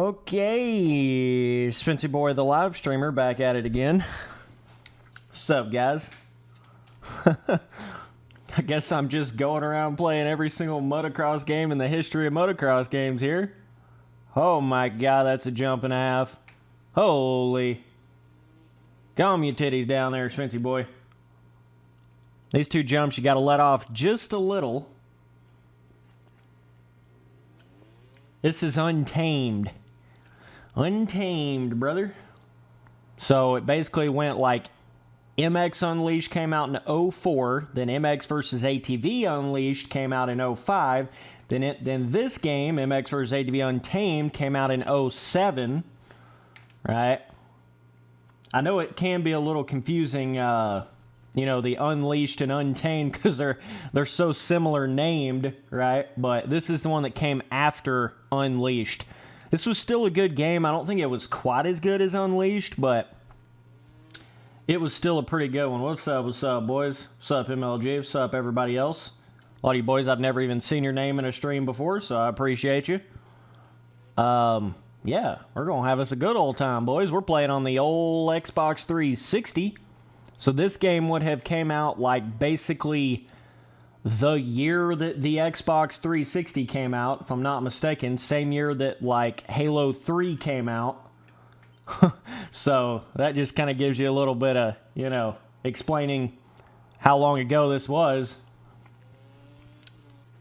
Okay, Spency Boy the live streamer back at it again. What's up, guys? I guess I'm just going around playing every single motocross game in the history of motocross games here. Oh my god, that's a jump and a half. Holy. Calm your titties down there, Spency Boy. These two jumps you gotta let off just a little. This is Untamed. Untamed, brother. So it basically went like MX Unleashed came out in 04, then MX versus ATV Unleashed came out in 05, then this game, MX versus ATV Untamed, came out in 07, right? I know it can be a little confusing, you know, the Unleashed and Untamed, because they're so similar named, right? But this is the one that came after Unleashed. This was still a good game. I don't think it was quite as good as Unleashed, but it was still a pretty good one. What's up, boys? What's up, MLG? What's up, everybody else? A lot of you boys, I've never even seen your name in a stream before, so I appreciate you. Yeah, we're going to have us a good old time, boys. We're playing on the old Xbox 360. So this game would have came out like basically the year that the Xbox 360 came out, if I'm not mistaken. Same year that like Halo 3 came out. So that just kind of gives you a little bit of, you know, explaining how long ago this was.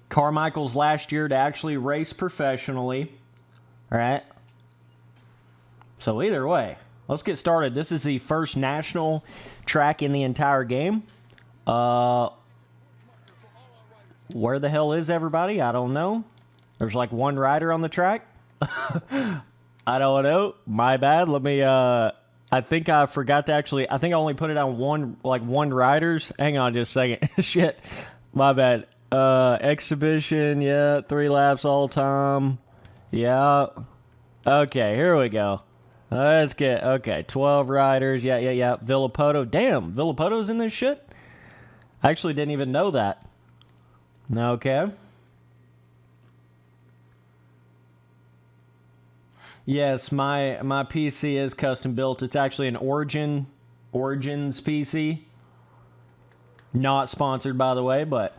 Carmichael's last year to actually race professionally. All right. So either way, let's get started. This is the first national track in the entire game. Where the hell is everybody? I don't know. There's like one rider on the track. I don't know. My bad. Let me, I think I forgot to actually, I think I only put it on one riders. Hang on just a second. Shit. My bad. Exhibition. Yeah. 3 laps all time. Yeah. Okay. Here we go. Let's get, okay. 12 riders. Yeah. Villapoto. Damn. Villapoto's in this shit? I actually didn't even know that. Okay. Yes, my PC is custom built. It's actually an Origins PC. Not sponsored, by the way, but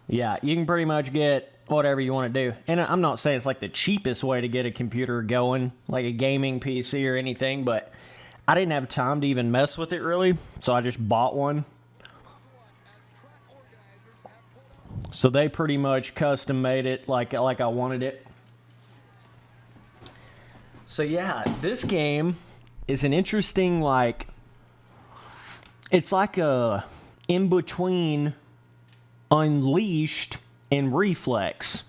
yeah, you can pretty much get whatever you want to do. And I'm not saying it's like the cheapest way to get a computer going, like a gaming PC or anything, but I didn't have time to even mess with it really, so I just bought one. So they pretty much custom made it like I wanted it. So yeah, this game is an interesting, like, it's like a in-between Unleashed and Reflex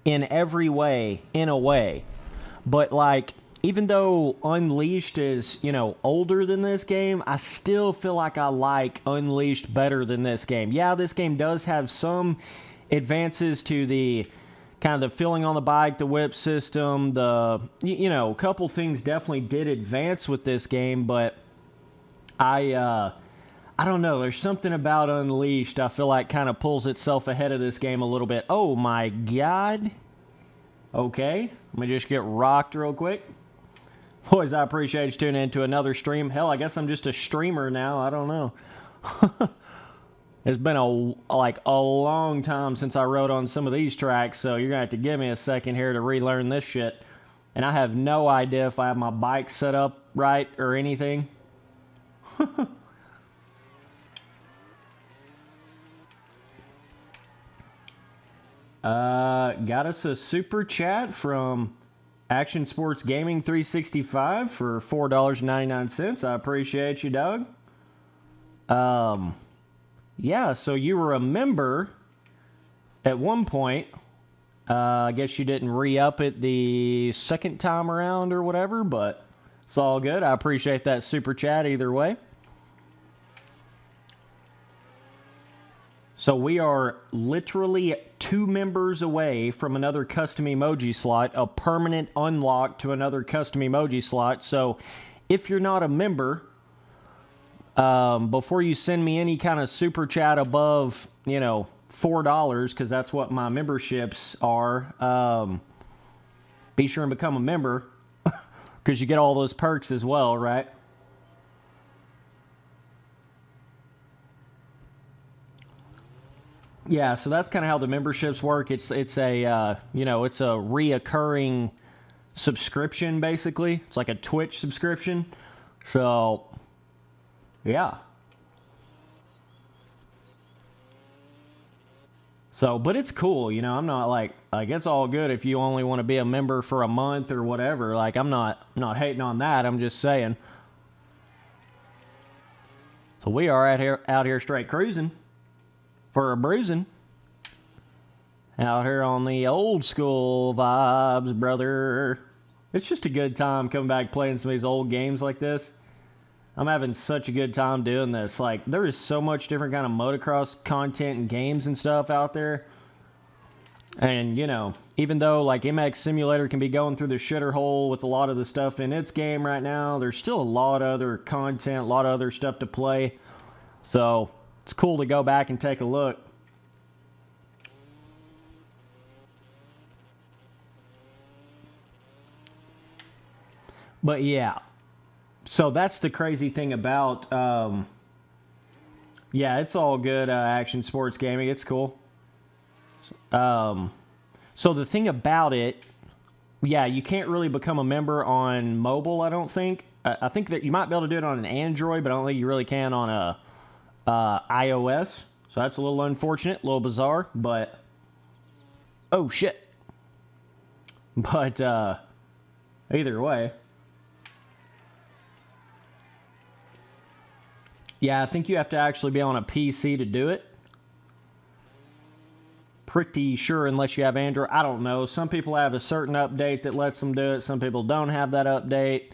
in every way, in a way. But like, even though Unleashed is, you know, older than this game, I still feel like I like Unleashed better than this game. Yeah, this game does have some advances to the kind of the feeling on the bike, the whip system, the, you know, a couple things definitely did advance with this game, but I don't know, there's something about Unleashed I feel like kind of pulls itself ahead of this game a little bit. Oh my god. Okay, let me just get rocked real quick. Boys, I appreciate you tuning in to another stream. Hell, I guess I'm just a streamer now. I don't know. It's been a long time since I rode on some of these tracks, so you're going to have to give me a second here to relearn this shit. And I have no idea if I have my bike set up right or anything. Got us a super chat from Action Sports Gaming 365 for $4.99. I appreciate you, Doug. Yeah, so you were a member at one point. I guess you didn't re-up it the second time around or whatever, but it's all good. I appreciate that super chat either way. So we are literally 2 members away from another custom emoji slot, a permanent unlock to another custom emoji slot. So if you're not a member, before you send me any kind of super chat above, you know, $4, because that's what my memberships are. Be sure and become a member, because you get all those perks as well, right? Yeah, so that's kind of how the memberships work. It's a it's a reoccurring subscription, basically. It's like a Twitch subscription. So, yeah. So, but it's cool, I'm not like it's all good if you only want to be a member for a month or whatever. Like, I'm not hating on that. I'm just saying. So we are out here straight cruising for a bruising. Out here on the old school vibes, brother. It's just a good time coming back playing some of these old games like this. I'm having such a good time doing this. Like, there is so much different kind of motocross content and games and stuff out there. And, even though, like, MX Simulator can be going through the shitter hole with a lot of the stuff in its game right now, there's still a lot of other content, a lot of other stuff to play. So, it's cool to go back and take a look. But, yeah. So that's the crazy thing about, yeah, it's all good, action sports gaming. It's cool. So the thing about it, yeah, you can't really become a member on mobile, I don't think. I think that you might be able to do it on an Android, but I don't think you really can on a iOS. So that's a little unfortunate, a little bizarre, but, oh, shit. But, either way. Yeah, I think you have to actually be on a PC to do it. Pretty sure, unless you have Android. I don't know. Some people have a certain update that lets them do it. Some people don't have that update.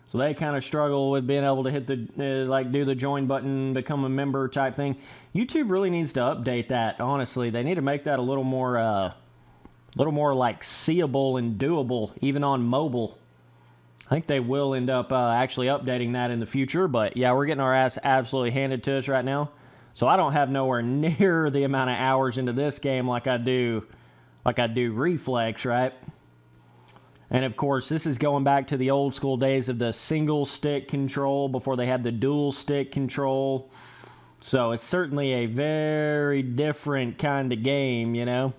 So they kind of struggle with being able to hit the, do the join button, become a member type thing. YouTube really needs to update that, honestly. They need to make that a little more like seeable and doable, even on mobile. I think they will end up actually updating that in the future, but yeah, we're getting our ass absolutely handed to us right now. So I don't have nowhere near the amount of hours into this game like I do Reflex, right? And of course, this is going back to the old school days of the single stick control before they had the dual stick control. So it's certainly a very different kind of game,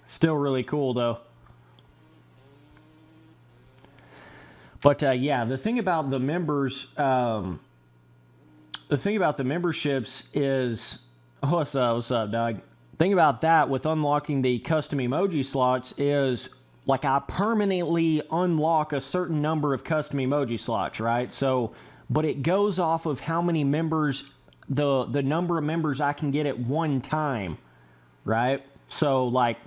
Still really cool though. But, yeah, the thing about the members, the thing about the memberships is, what's up, dog? Thing about that with unlocking the custom emoji slots is, like, I permanently unlock a certain number of custom emoji slots, right? So, but it goes off of how many members, the number of members I can get at one time, right? So, like,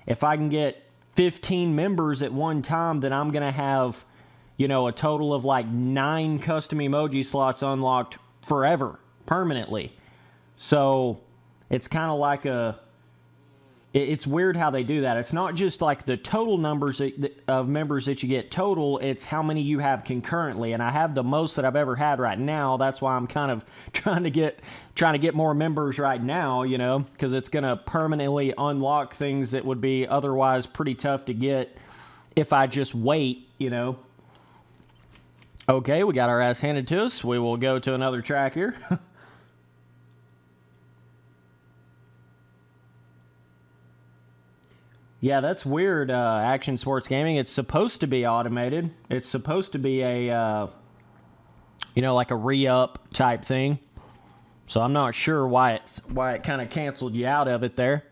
if I can get 15 members at one time, then I'm going to have, a total of like 9 custom emoji slots unlocked forever, permanently. So it's kind of like it's weird how they do that. It's not just like the total numbers of members that you get total, it's how many you have concurrently. And I have the most that I've ever had right now. That's why I'm kind of trying to get more members right now, because it's going to permanently unlock things that would be otherwise pretty tough to get if I just wait, Okay, we got our ass handed to us. We will go to another track here. Yeah, that's weird, action sports gaming. It's supposed to be automated. It's supposed to be a, like a re-up type thing. So I'm not sure why it kind of canceled you out of it there.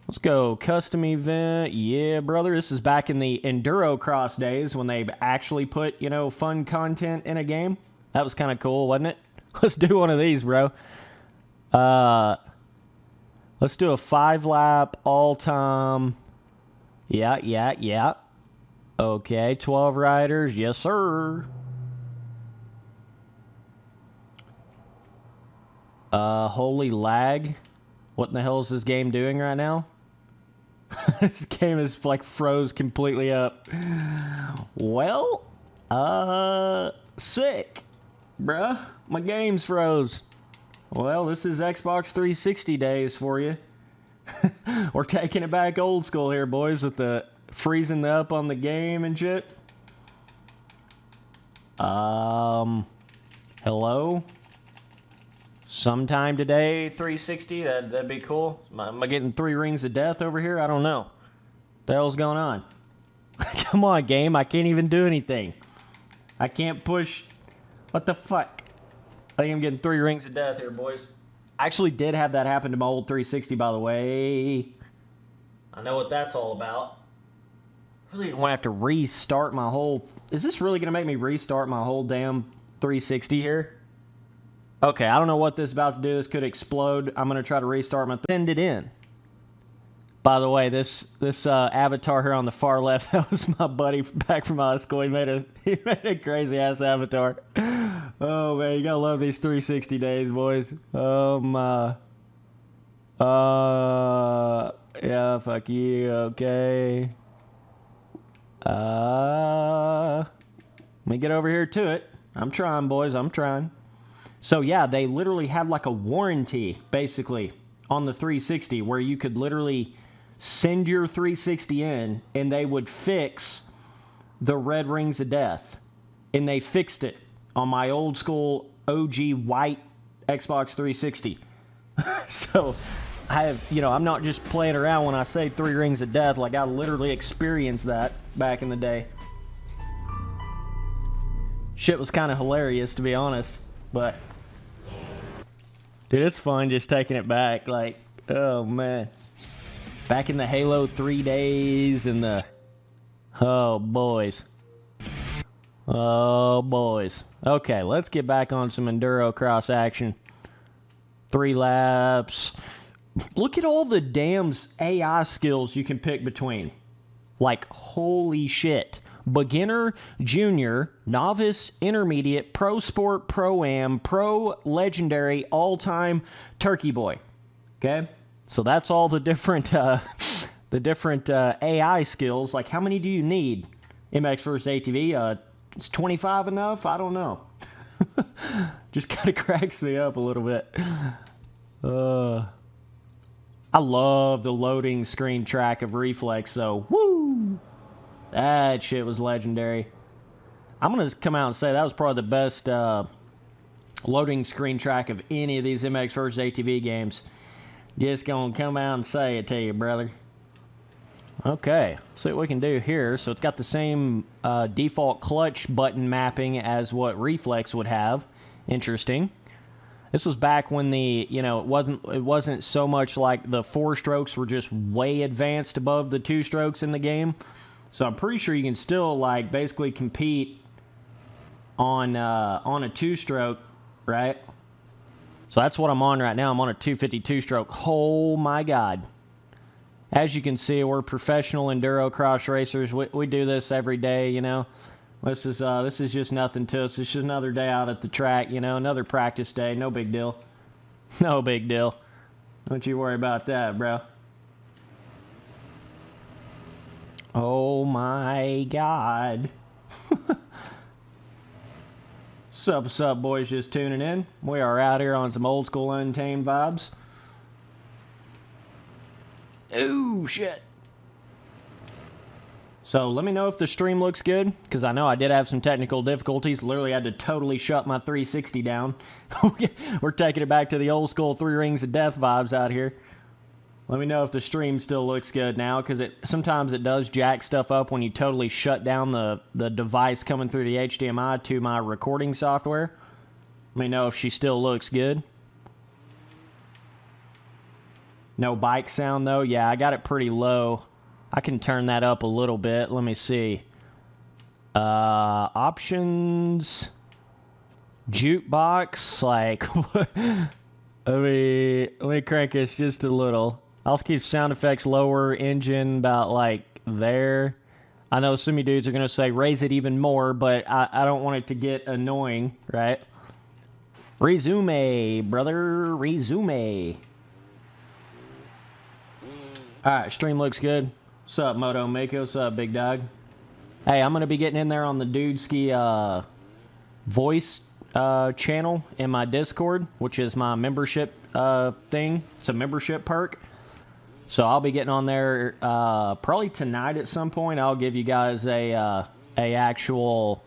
Let's go custom event. Yeah, brother. This is back in the Enduro Cross days when they actually put, fun content in a game. That was kind of cool, wasn't it? Let's do one of these, bro. Let's do a 5-lap all-time. Yeah. Okay, 12 riders. Yes, sir. Holy lag. What in the hell is this game doing right now? This game is like froze completely up. Well, sick, bruh. My game's froze. Well, this is Xbox 360 days for you. We're taking it back old school here, boys, with the freezing the up on the game and shit. Hello? Sometime today, 360, that'd be cool. Am I getting 3 rings of death over here? I don't know. What the hell's going on? Come on, game, I can't even do anything. I can't push. What the fuck? I think I'm getting 3 rings of death here, boys. I actually did have that happen to my old 360, by the way. I know what that's all about. I really don't want to have to restart my whole... Is this really going to make me restart my whole damn 360 here? Okay, I don't know what this is about to do. This could explode. I'm going to try to restart my... Send it in. By the way, this avatar here on the far left, that was my buddy back from high school. He made a crazy-ass avatar. Oh, man, you gotta love these 360 days, boys. Yeah, fuck you, okay. Let me get over here to it. I'm trying, boys, I'm trying. So, yeah, they literally had like a warranty, basically, on the 360, where you could literally send your 360 in, and they would fix the red rings of death. And they fixed it on my old school OG white Xbox 360. So, I have, you know, I'm not just playing around when I say 3 rings of death. Like, I literally experienced that back in the day. Shit was kind of hilarious, to be honest. But, dude, it's fun just taking it back. Like, oh, man. Back in the Halo 3 days and the... Oh, boys. Oh, boys. Okay, let's get back on some Enduro Cross action. 3 laps. Look at all the damn AI skills you can pick between. Like, holy shit. Beginner, Junior, Novice, Intermediate, Pro Sport, Pro-Am, Pro, Legendary, All-Time, Turkey Boy. Okay? So that's all the different AI skills. Like, how many do you need? MX versus ATV, is 25 enough? I don't know. Just kind of cracks me up a little bit. I love the loading screen track of Reflex, so woo! That shit was legendary. I'm going to come out and say that was probably the best loading screen track of any of these MX versus ATV games. Just gonna come out and say it to you, brother. Okay, see what we can do here. So it's got the same default clutch button mapping as what Reflex would have. Interesting. This was back when the, you know, it wasn't so much like the 4 strokes were just way advanced above the 2 strokes in the game. So I'm pretty sure you can still like basically compete on a 2-stroke, right? So that's what I'm on right now. I'm on a 252 stroke. Oh my God. As you can see, we're professional enduro cross racers. We do this every day, you know. This is just nothing to us. It's just another day out at the track, you know, another practice day. No big deal. No big deal. Don't you worry about that, bro. Oh my God. Sup, boys, just tuning in. We are out here on some old school Untamed vibes. Ooh, shit. So let me know if the stream looks good, because I know I did have some technical difficulties. Literally had to totally shut my 360 down. We're taking it back to the old school 3 rings of death vibes out here. Let me know if the stream still looks good now, because sometimes it does jack stuff up when you totally shut down the device coming through the HDMI to my recording software. Let me know if she still looks good. No bike sound, though. Yeah, I got it pretty low. I can turn that up a little bit. Let me see. Options. Jukebox. Like, let me crank this just a little. I'll keep sound effects lower, engine about like there. I know some of you dudes are going to say raise it even more, but I don't want it to get annoying, right? Resume, brother, resume. Alright, stream looks good. What's up, Moto Mako? What's up, big dog? Hey, I'm going to be getting in there on the Dudeski voice channel in my Discord, which is my membership thing. It's a membership perk. So I'll be getting on there probably tonight at some point. I'll give you guys a actual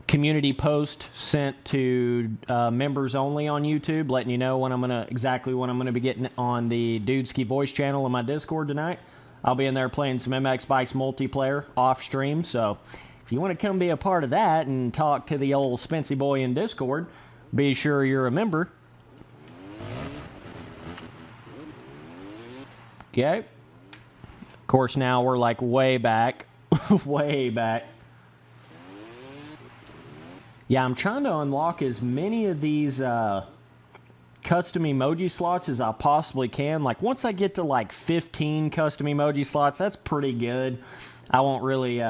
community post sent to members only on YouTube, letting you know when exactly when I'm gonna be getting on the Dudeski voice channel in my Discord tonight. I'll be in there playing some MX Bikes multiplayer off stream. So if you want to come be a part of that and talk to the old Spency boy in Discord, be sure you're a member. Okay. Of course, now we're like way back. Way back. Yeah, I'm trying to unlock as many of these custom emoji slots as I possibly can. Like, once I get to like 15 custom emoji slots, that's pretty good. I won't really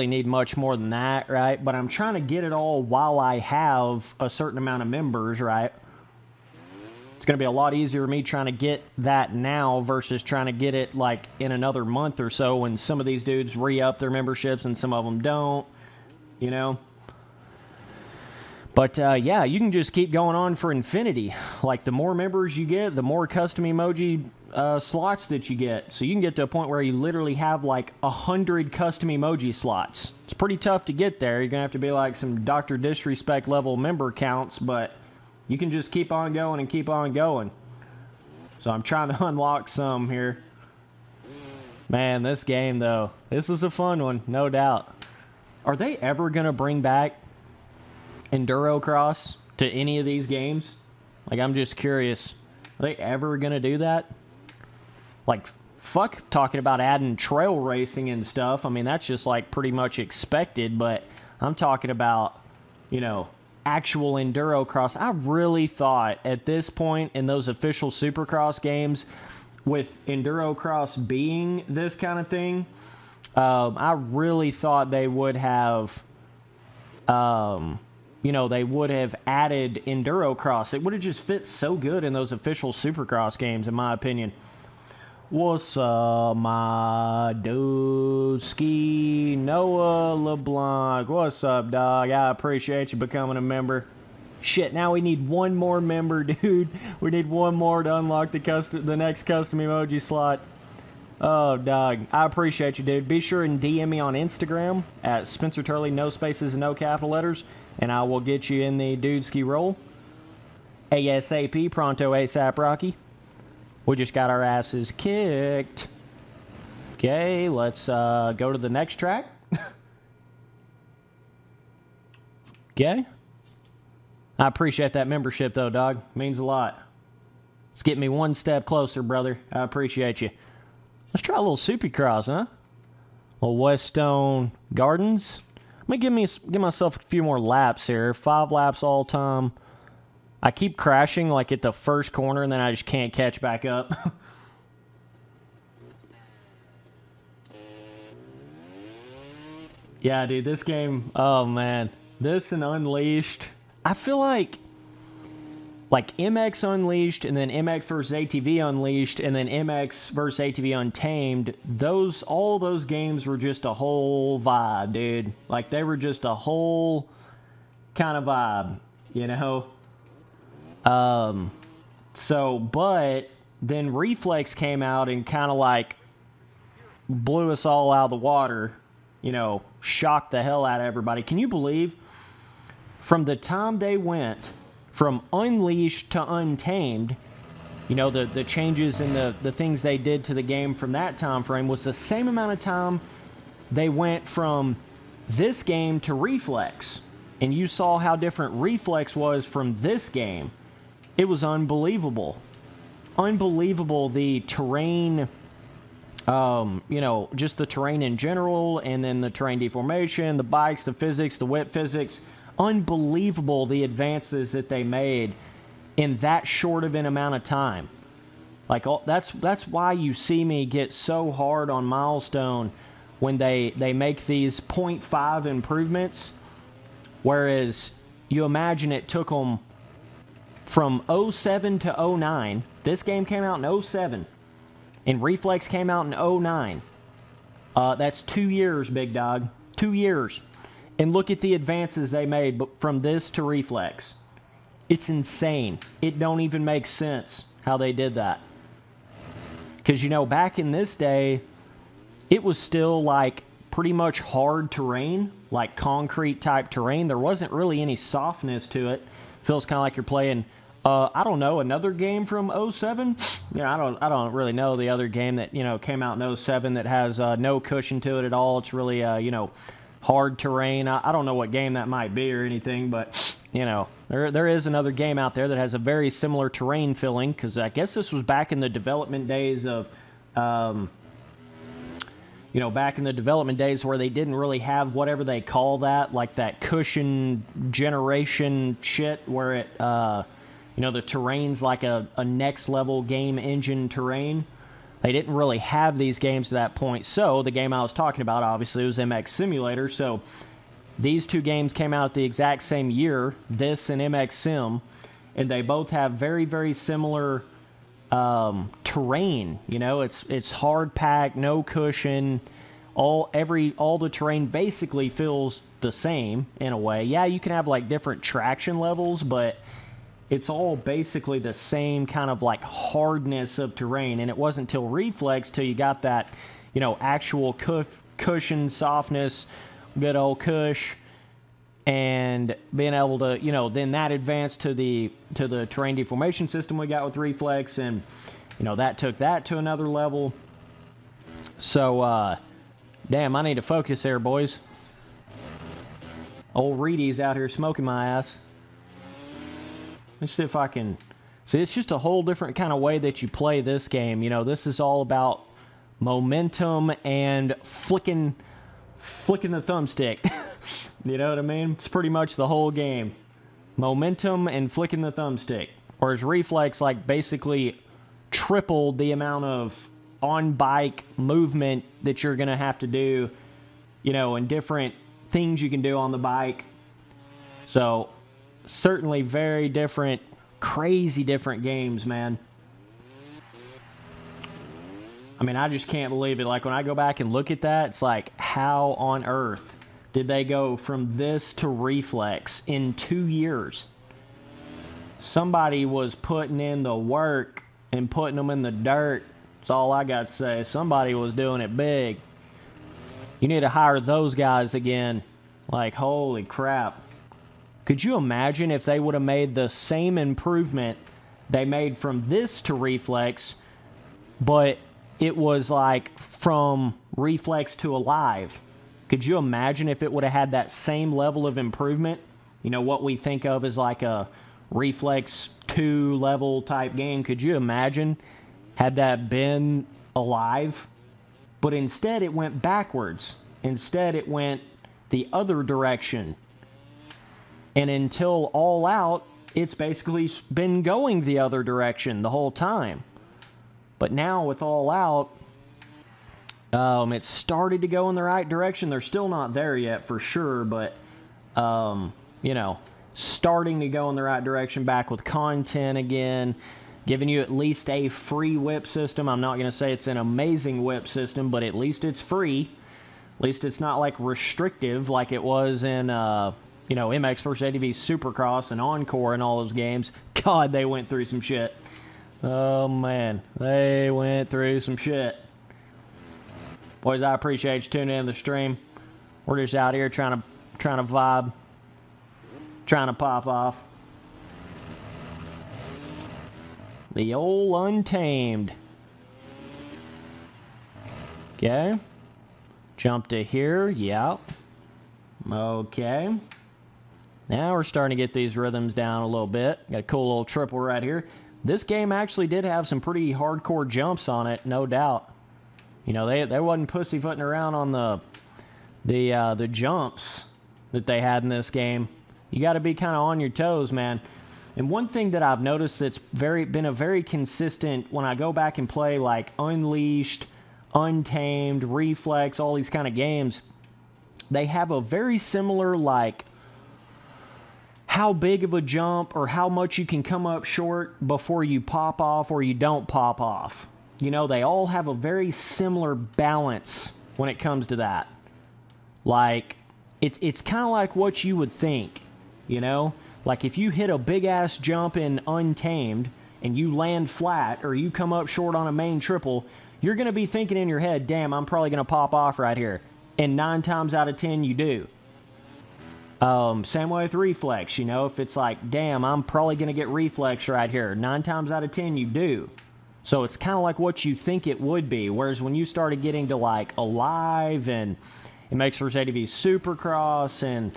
need much more than that, right? But I'm trying to get it all while I have a certain amount of members, right? It's going to be a lot easier for me trying to get that now versus trying to get it like in another month or so when some of these dudes re-up their memberships and some of them don't, you know? But yeah, you can just keep going on for infinity. Like, the more members you get, the more custom emoji slots that you get. So you can get to a point where you literally have like 100 custom emoji slots. It's pretty tough to get there. You're going to have to be like some Dr. Disrespect level member counts, but you can just keep on going and keep on going. So I'm trying to unlock some here. Man, this game, though, this is a fun one, no doubt. Are they ever going to bring back Enduro Cross to any of these games? Like, I'm just curious. Are they ever going to do that? Like, fuck talking about adding trail racing and stuff. I mean, that's just, like, pretty much expected. But I'm talking about, you know, actual Enduro Cross. I really thought at this point in those official Supercross games, with Enduro Cross being this kind of thing, I really thought they would have, you know, they would have added Enduro Cross. It would have just fit so good in those official Supercross games, in my opinion. What's up, my dude? Ski Noah LeBlanc. What's up, dog? I appreciate you becoming a member. Shit, now we need one more member, dude. We need one more to unlock the next custom emoji slot. Oh, dog. I appreciate you, dude. Be sure and DM me on Instagram at Spencer Turley, no spaces and no capital letters, and I will get you in the Dudeski role. ASAP, pronto ASAP, Rocky. We just got our asses kicked. Okay, let's go to the next track. Okay. I appreciate that membership, though, dog. Means a lot. It's getting me one step closer, brother. I appreciate you. Let's try a little Supercross, huh? A little Westone Gardens. Let me give myself a few more laps here. 5 laps all time. I keep crashing like at the first corner, and then I just can't catch back up. Yeah, dude, this game, oh man. This and Unleashed. I feel like MX Unleashed, and then MX vs. ATV Unleashed, and then MX vs. ATV Untamed, all those games were just a whole vibe, dude. Like, they were just a whole kind of vibe, you know? But then Reflex came out and kind of like blew us all out of the water, you know, shocked the hell out of everybody. Can you believe from the time they went from Unleashed to Untamed, you know, the changes and the things they did to the game from that time frame was the same amount of time they went from this game to Reflex. And you saw how different Reflex was from this game. It was unbelievable. Unbelievable, the terrain, you know, just the terrain in general, and then the terrain deformation, the bikes, the physics, the whip physics. Unbelievable, the advances that they made in that short of an amount of time. Like, that's why you see me get so hard on Milestone when they make these 0.5 improvements, whereas you imagine it took them from 07 to 09. This game came out in 07, and Reflex came out in 09. That's 2 years, big dog. 2 years. and look at the advances they made from this to reflex. It's insane. It don't even make sense how they did that. Because, you know, back in this day, it was still like pretty much hard terrain, like concrete type terrain. There wasn't really any softness to it. Feels kind of like you're playing, I don't know, another game from 07? Yeah, I don't really know the other game that, you know, came out in 07 that has no cushion to it at all. It's really, you know, hard terrain. I don't know what game that might be or anything, but, you know, there is another game out there that has a very similar terrain feeling, because I guess this was back in the development days of, you know, back in the development days where they didn't really have whatever they call that, like that cushion generation shit where it, you know, the terrain's like a next level game engine terrain. They didn't really have these games to that point. So the game I was talking about, obviously, was MX Simulator. So these two games came out the exact same year, this and MX Sim, and they both have very, very similar terrain. You know, it's hard packed, no cushion. All the terrain basically feels the same in a way. Yeah, you can have like different traction levels, but it's all basically the same kind of like hardness of terrain. And it wasn't till Reflex till you got that, you know, actual cushion softness, good old cush, and being able to, you know, then that advanced to the terrain deformation system we got with Reflex, and, you know, that took that to another level. So, damn, I need to focus there, boys. Old Reedy's out here smoking my ass. Let's see if I can... See, it's just a whole different kind of way that you play this game. You know, this is all about momentum and flicking the thumbstick. You know what I mean? It's pretty much the whole game. Momentum and flicking the thumbstick. Whereas Reflex, like, basically tripled the amount of on-bike movement that you're going to have to do, you know, and different things you can do on the bike. So, certainly very different, crazy different games, man. I mean, I just can't believe it. Like, when I go back and look at that, it's like, how on earth did they go from this to Reflex in 2 years? Somebody was putting in the work and putting them in the dirt. That's all I got to say. Somebody was doing it big. You need to hire those guys again. Like, holy crap. Could you imagine if they would have made the same improvement they made from this to Reflex, but it was like from Reflex to Alive? Could you imagine if it would have had that same level of improvement? You know, what we think of as like a Reflex 2 level type game. Could you imagine had that been Alive? But instead it went backwards. Instead it went the other direction. And until All Out, it's basically been going the other direction the whole time. But now with All Out, it's started to go in the right direction. They're still not there yet for sure, but, you know, starting to go in the right direction, back with content again, giving you at least a free whip system. I'm not going to say it's an amazing whip system, but at least it's free. At least it's not like restrictive like it was in, you know, MX vs. ATV Supercross and Encore and all those games. God, they went through some shit. Oh, man. They went through some shit. Boys, I appreciate you tuning in to the stream. We're just out here trying to vibe. Trying to pop off. The old Untamed. Okay. Jump to here. Yeah. Okay. Now we're starting to get these rhythms down a little bit. Got a cool little triple right here. This game actually did have some pretty hardcore jumps on it, no doubt. You know, they wasn't pussyfooting around on the jumps that they had in this game. You got to be kind of on your toes, man. And one thing that I've noticed that's been a very consistent when I go back and play like Unleashed, Untamed, Reflex, all these kind of games, they have a very similar like how big of a jump or how much you can come up short before you pop off or you don't pop off. You know, they all have a very similar balance when it comes to that. Like, it's kind of like what you would think, you know? Like if you hit a big-ass jump in Untamed and you land flat or you come up short on a main triple, you're going to be thinking in your head, damn, I'm probably going to pop off right here. And 9 times out of 10, you do. Same way with reflex, you know? If it's like, damn, I'm probably going to get reflex right here. 9 times out of 10, you do. So it's kind of like what you think it would be. Whereas when you started getting to like Alive and it makes for ATV Supercross and,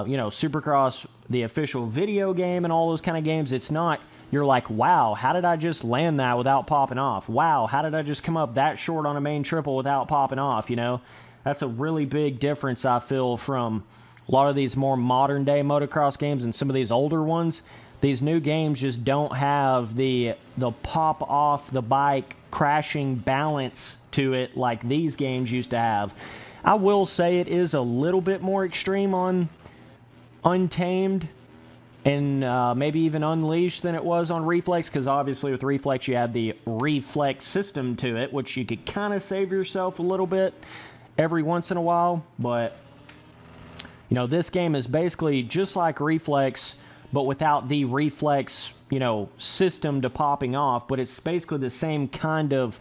you know, Supercross, the official video game and all those kind of games, it's not, you're like, wow, how did I just land that without popping off? Wow, how did I just come up that short on a main triple without popping off, you know? That's a really big difference, I feel, from a lot of these more modern day motocross games and some of these older ones. These new games just don't have the pop off the bike crashing balance to it like these games used to have. I will say it is a little bit more extreme on Untamed and maybe even Unleashed than it was on Reflex, because obviously with Reflex you have the reflex system to it, which you could kind of save yourself a little bit every once in a while. But you know, this game is basically just like Reflex, but without the reflex, you know, system to popping off. But it's basically the same kind of,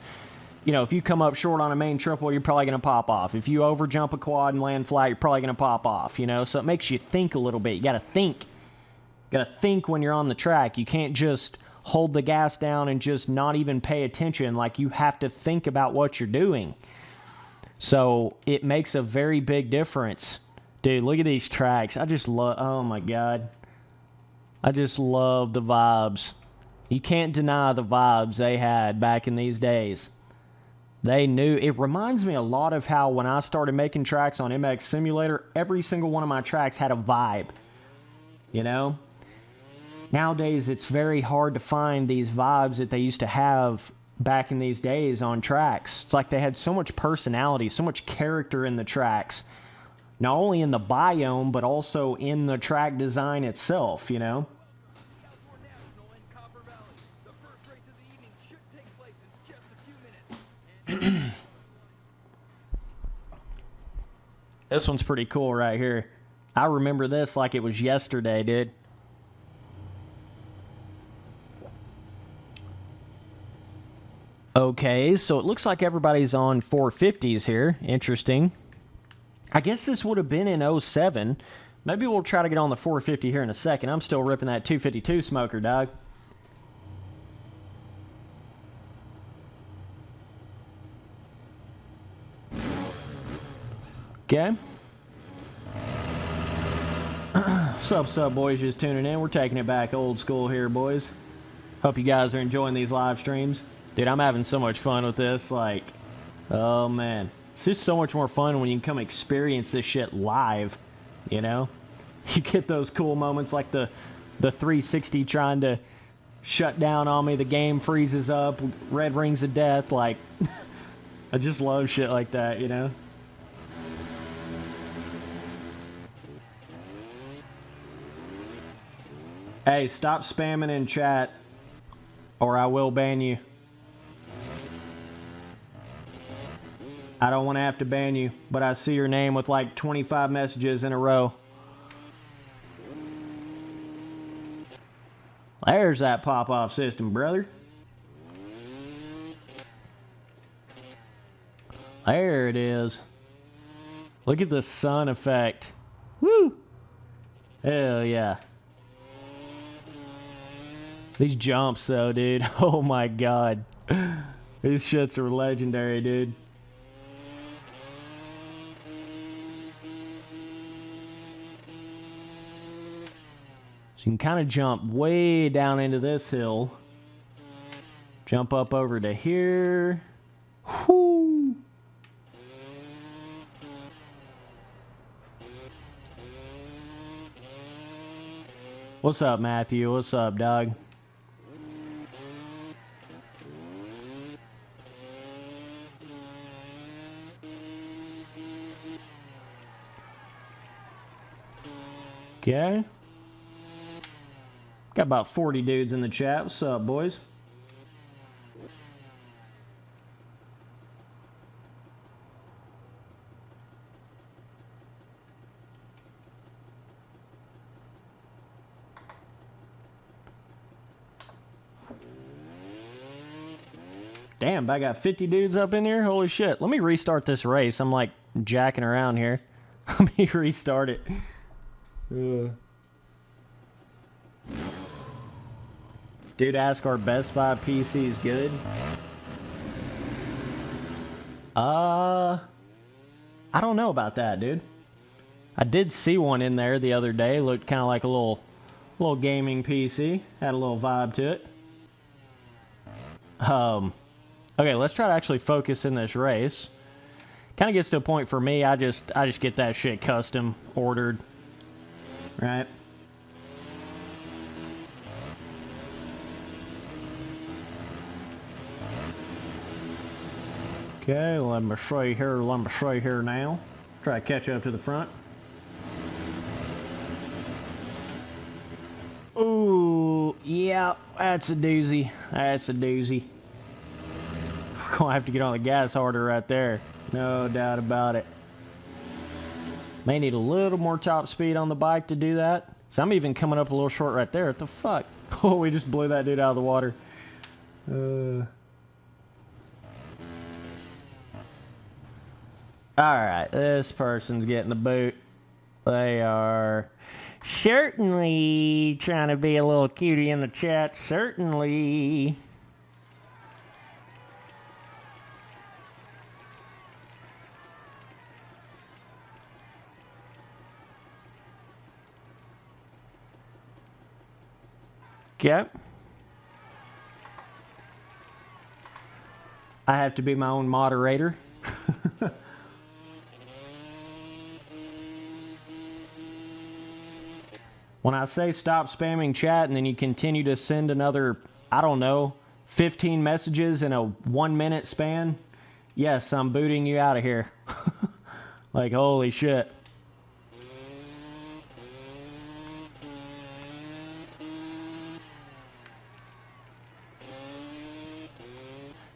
you know, if you come up short on a main triple, you're probably going to pop off. If you overjump a quad and land flat, you're probably going to pop off, you know? So it makes you think a little bit. You got to think. You got to think when you're on the track. You can't just hold the gas down and just not even pay attention. Like, you have to think about what you're doing. So it makes a very big difference. Dude, look at these tracks. I just love, oh my God. I just love the vibes. You can't deny the vibes they had back in these days. They knew. It reminds me a lot of how when I started making tracks on MX Simulator, every single one of my tracks had a vibe. You know? Nowadays, it's very hard to find these vibes that they used to have back in these days on tracks. It's like they had so much personality, so much character in the tracks. Not only in the biome, but also in the track design itself, you know? This one's pretty cool right here. I remember this like it was yesterday, dude. Okay, so it looks like everybody's on 450s here. Interesting. I guess this would have been in 07. Maybe we'll try to get on the 450 here in a second. I'm still ripping that 252 smoker, dog. Okay. What's up, boys? Just tuning in. We're taking it back old school here, boys. Hope you guys are enjoying these live streams. Dude, I'm having so much fun with this. Like, oh, man. It's just so much more fun when you can come experience this shit live, you know? You get those cool moments like the 360 trying to shut down on me. The game freezes up. Red rings of death. Like, I just love shit like that, you know? Hey, stop spamming in chat or I will ban you. I don't want to have to ban you, but I see your name with like 25 messages in a row. There's that pop-off system, brother. There it is. Look at the sun effect. Woo! Hell yeah. These jumps though, dude. Oh my God. These shits are legendary, dude. So you can kind of jump way down into this hill. Jump up over to here. Whoo! What's up, Matthew? What's up, dog? Okay. Got about 40 dudes in the chat. What's up, boys? Damn, I got 50 dudes up in here? Holy shit. Let me restart this race. I'm like jacking around here. Let me restart it. Dude, ask our Best Buy PC is good. I don't know about that, dude. I did see one in there the other day. Looked kind of like a little gaming PC. Had a little vibe to it. Okay, let's try to actually focus in this race. Kind of gets to a point for me, I just get that shit custom ordered. Right? Okay, let me show you here now. Try to catch up to the front. Ooh, yeah, that's a doozy. That's a doozy. We're gonna have to get on the gas harder right there. No doubt about it. May need a little more top speed on the bike to do that. So I'm even coming up a little short right there. What the fuck? Oh, we just blew that dude out of the water. Alright, this person's getting the boot. They are certainly trying to be a little cutie in the chat. Certainly. Okay. I have to be my own moderator. When I say stop spamming chat and then you continue to send another, I don't know, 15 messages in a 1 minute span, yes, I'm booting you out of here. Like, holy shit.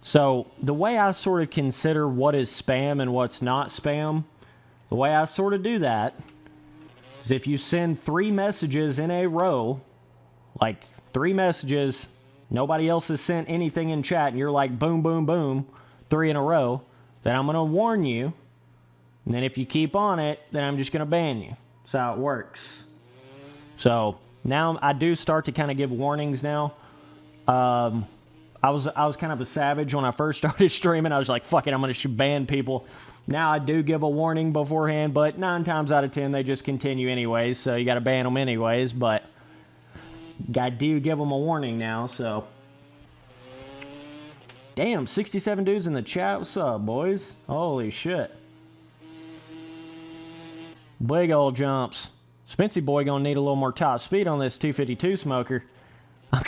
So, the way I sort of consider what is spam and what's not spam, the way I sort of do that is if you send 3 messages in a row, like 3 messages, nobody else has sent anything in chat, and you're like boom, boom, boom, 3 in a row, then I'm going to warn you. And then if you keep on it, then I'm just going to ban you. That's how it works. So, now I do start to kind of give warnings now. I was kind of a savage when I first started streaming. I was like, fuck it, I'm going to ban people. Now I do give a warning beforehand, but 9 times out of 10, they just continue anyways, so you got to ban them anyways, but I do give them a warning now, so. Damn, 67 dudes in the chat. What's up, boys? Holy shit. Big old jumps. Spency boy gonna need a little more top speed on this 252 smoker. I'm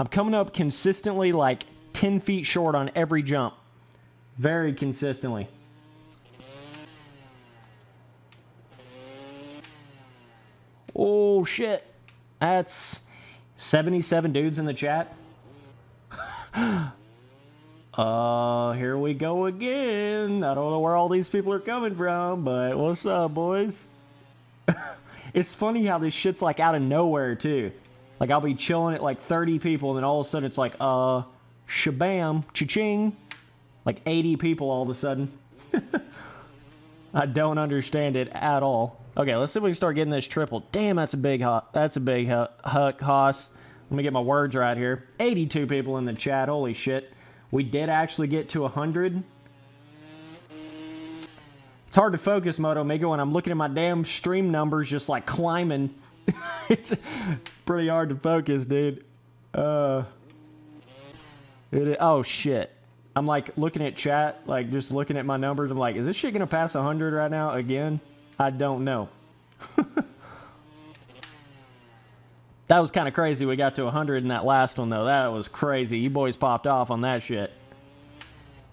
coming up consistently like 10 feet short on every jump. Very consistently. Oh shit. That's 77 dudes in the chat. Here we go again. I don't know where all these people are coming from, but what's up, boys? It's funny how this shit's like out of nowhere too. Like I'll be chilling at like 30 people and then all of a sudden it's like, shabam, cha-ching. Like 80 people all of a sudden. I don't understand it at all. Okay, let's see if we can start getting this triple. Damn, that's a big huck, Haas. Let me get my words right here. 82 people in the chat, holy shit. We did actually get to 100. It's hard to focus, Moto Mega, when I'm looking at my damn stream numbers just like climbing. It's pretty hard to focus, dude. Oh shit. I'm like looking at chat, like just looking at my numbers. I'm like, is this shit gonna pass 100 right now again? I don't know. That was kind of crazy. We got to 100 in that last one, though. That was crazy. You boys popped off on that shit.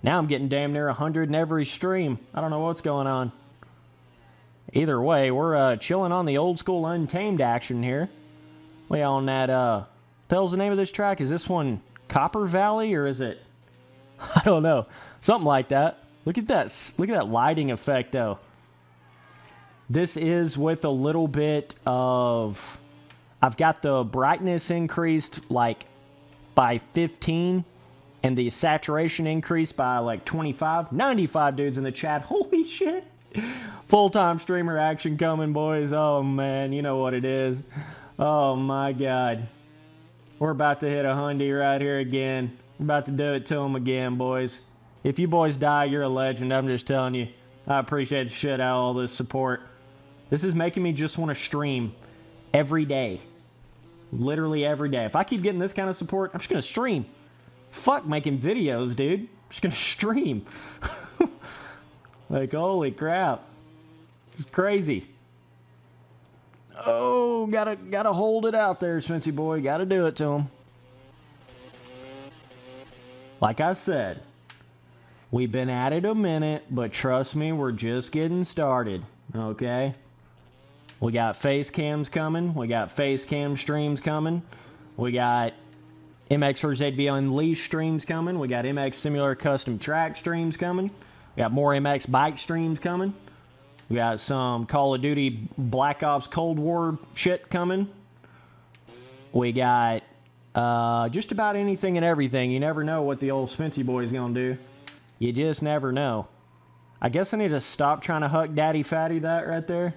Now I'm getting damn near 100 in every stream. I don't know what's going on. Either way, we're chilling on the old school Untamed action here. We on that, the hell's the name of this track? Is this one Copper Valley, or is it... I don't know. Something like that. Look at that. Look at that lighting effect, though. This is with a little bit of... I've got the brightness increased like by 15, and the saturation increased by like 25, 95 dudes in the chat. Holy shit. Full-time streamer action coming, boys. Oh, man, you know what it is. Oh, my God. We're about to hit a hundy right here again. We're about to do it to them again, boys. If you boys die, you're a legend. I'm just telling you. I appreciate the shit out of all this support. This is making me just want to stream every day. Literally every day. If I keep getting this kind of support, I'm just going to stream. Fuck making videos, dude. I'm just going to stream. Like, holy crap. It's crazy. Oh, gotta hold it out there, Spency boy. Gotta do it to him. Like I said, we've been at it a minute, but trust me, we're just getting started. Okay? We got face cams coming. We got face cam streams coming. We got MX vs. ATV Unleashed streams coming. We got MX Simulator Custom Track streams coming. We got more MX bike streams coming. We got some Call of Duty Black Ops Cold War shit coming. We got just about anything and everything. You never know what the old Spency boy is going to do. You just never know. I guess I need to stop trying to huck Daddy Fatty that right there.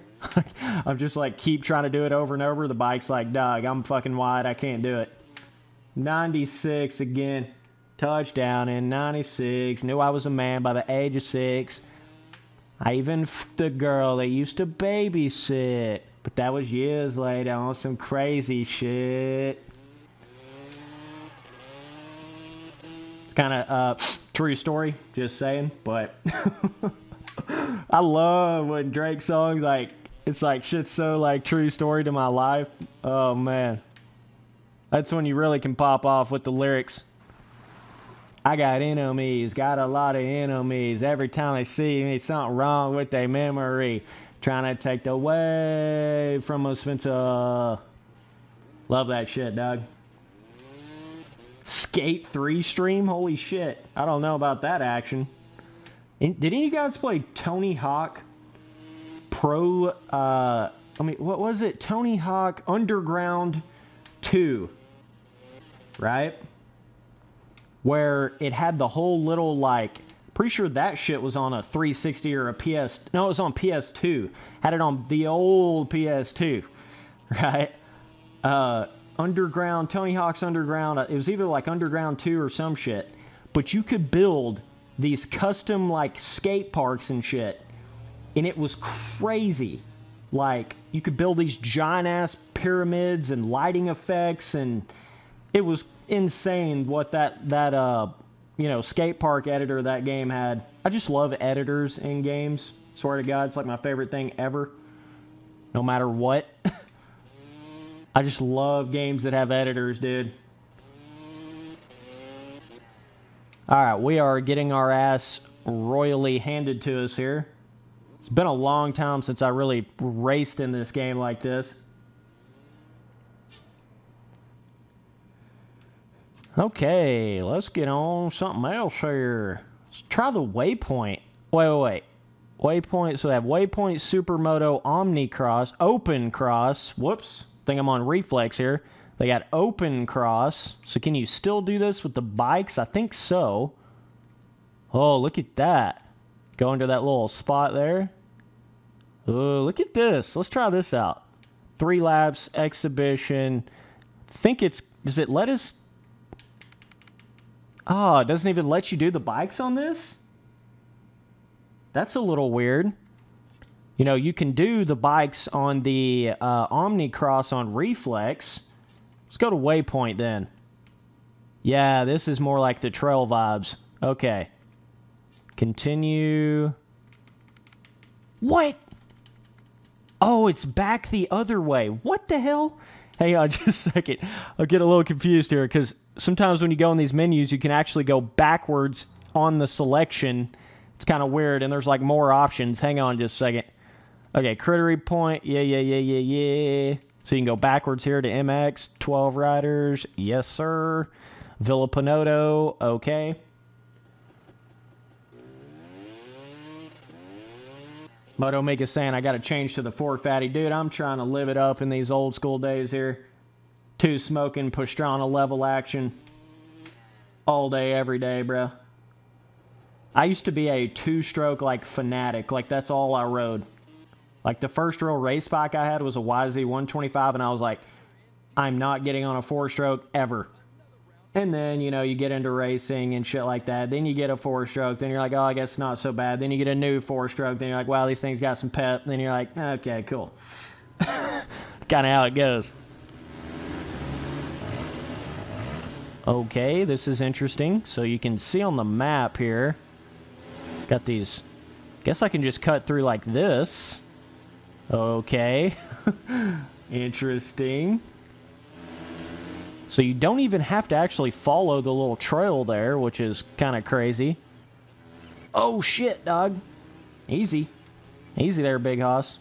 I'm just like keep trying to do it over and over. The bike's like, dog, I'm fucking wide. I can't do it. 96 again. Touchdown in 96. Knew I was a man by the age of 6. I even f***ed the girl that used to babysit. But that was years later on some crazy shit. It's kind of true story, just saying. But I love when Drake songs, like, it's like shit's so like true story to my life. Oh, man. That's when you really can pop off with the lyrics. I got enemies, got a lot of enemies. Every time they see me, something wrong with their memory. Trying to take away from us, Spencer. Love that shit, dog. Skate 3 stream? Holy shit. I don't know about that action. Did any of you guys play Tony Hawk Pro, what was it? Tony Hawk Underground 2. Right? Where it had the whole little, like, pretty sure that shit was on a 360 or a PS, no, it was on PS2. Had it on the old PS2, right? Underground, Tony Hawk's Underground, it was either like Underground 2 or some shit. But you could build these custom, like, skate parks and shit. And it was crazy. Like, you could build these giant-ass pyramids and lighting effects, and it was insane what that skate park editor that game had. I just love editors in games. Swear to God, it's like my favorite thing ever. No matter what. I just love games that have editors, dude. Alright, we are getting our ass royally handed to us here. It's been a long time since I really raced in this game like this. Okay, let's get on something else here. Let's try the Waypoint. Wait. Waypoint, so they have Waypoint, Supermoto, Omnicross, Open Cross. Whoops, I think I'm on Reflex here. They got Open Cross. So can you still do this with the bikes? I think so. Oh, look at that. Go into that little spot there. Oh, look at this. Let's try this out. 3 laps, exhibition. I think it's, does it let us? Oh, it doesn't even let you do the bikes on this? That's a little weird. You know, you can do the bikes on the Omnicross on Reflex. Let's go to Waypoint then. Yeah, this is more like the trail vibes. Okay. Continue. What? Oh, it's back the other way. What the hell? Hang on just a second. I'll get a little confused here because sometimes when you go in these menus, you can actually go backwards on the selection. It's kind of weird, and there's like more options. Hang on just a second. Okay, Crittery Point. Yeah. So you can go backwards here to MX, 12 riders. Yes, sir. Villa Pinoto. Okay. Moto Mika saying I got to change to the 4 fatty. Dude, I'm trying to live it up in these old school days here. 2 smoking, Pastrana level action. all day, every day, bro. I used to be a two-stroke, like, fanatic. Like, that's all I rode. Like, the first real race bike I had was a YZ125, and I was like, I'm not getting on a four-stroke ever. And then, you know, you get into racing and shit like that. Then you get a four-stroke. Then you're like, oh, I guess it's not so bad. Then you get a new four-stroke. Then you're like, wow, these things got some pep. Then you're like, okay, cool. Kind of how it goes. Okay, this is interesting. So you can see on the map here, got these. Guess I can just cut through like this. Okay. Interesting. So you don't even have to actually follow the little trail there, which is kind of crazy. Oh, shit, dog. Easy. Easy there, Big Hoss.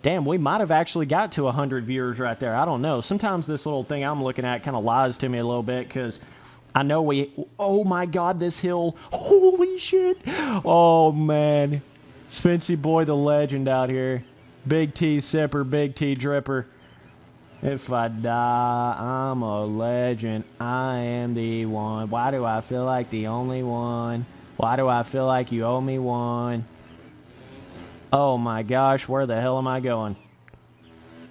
Damn, we might have actually got to 100 viewers right there. I don't know. Sometimes this little thing I'm looking at kind of lies to me a little bit because I know we... Oh, my God, this hill. Holy shit. Oh, man. Spency boy, the legend out here. Big T sipper, Big T dripper. If I die, I'm a legend. I am the one. Why do I feel like the only one? Why do I feel like you owe me one? Oh my gosh, where the hell am I going?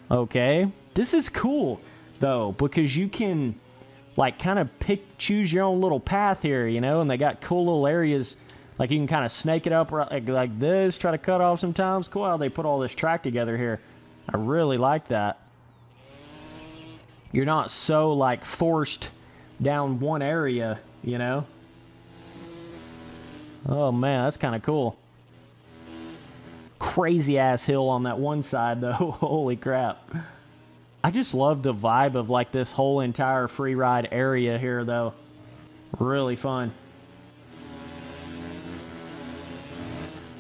Okay. This is cool, though, because you can, like, kind of choose your own little path here, you know? And they got cool little areas. Like, you can kind of snake it up like this, try to cut off sometimes. Cool how they put all this track together here. I really like that. You're not so, like, forced down one area, you know? Oh, man, that's kind of cool. Crazy-ass hill on that one side, though. Holy crap. I just love the vibe of, like, this whole entire free ride area here, though. Really fun.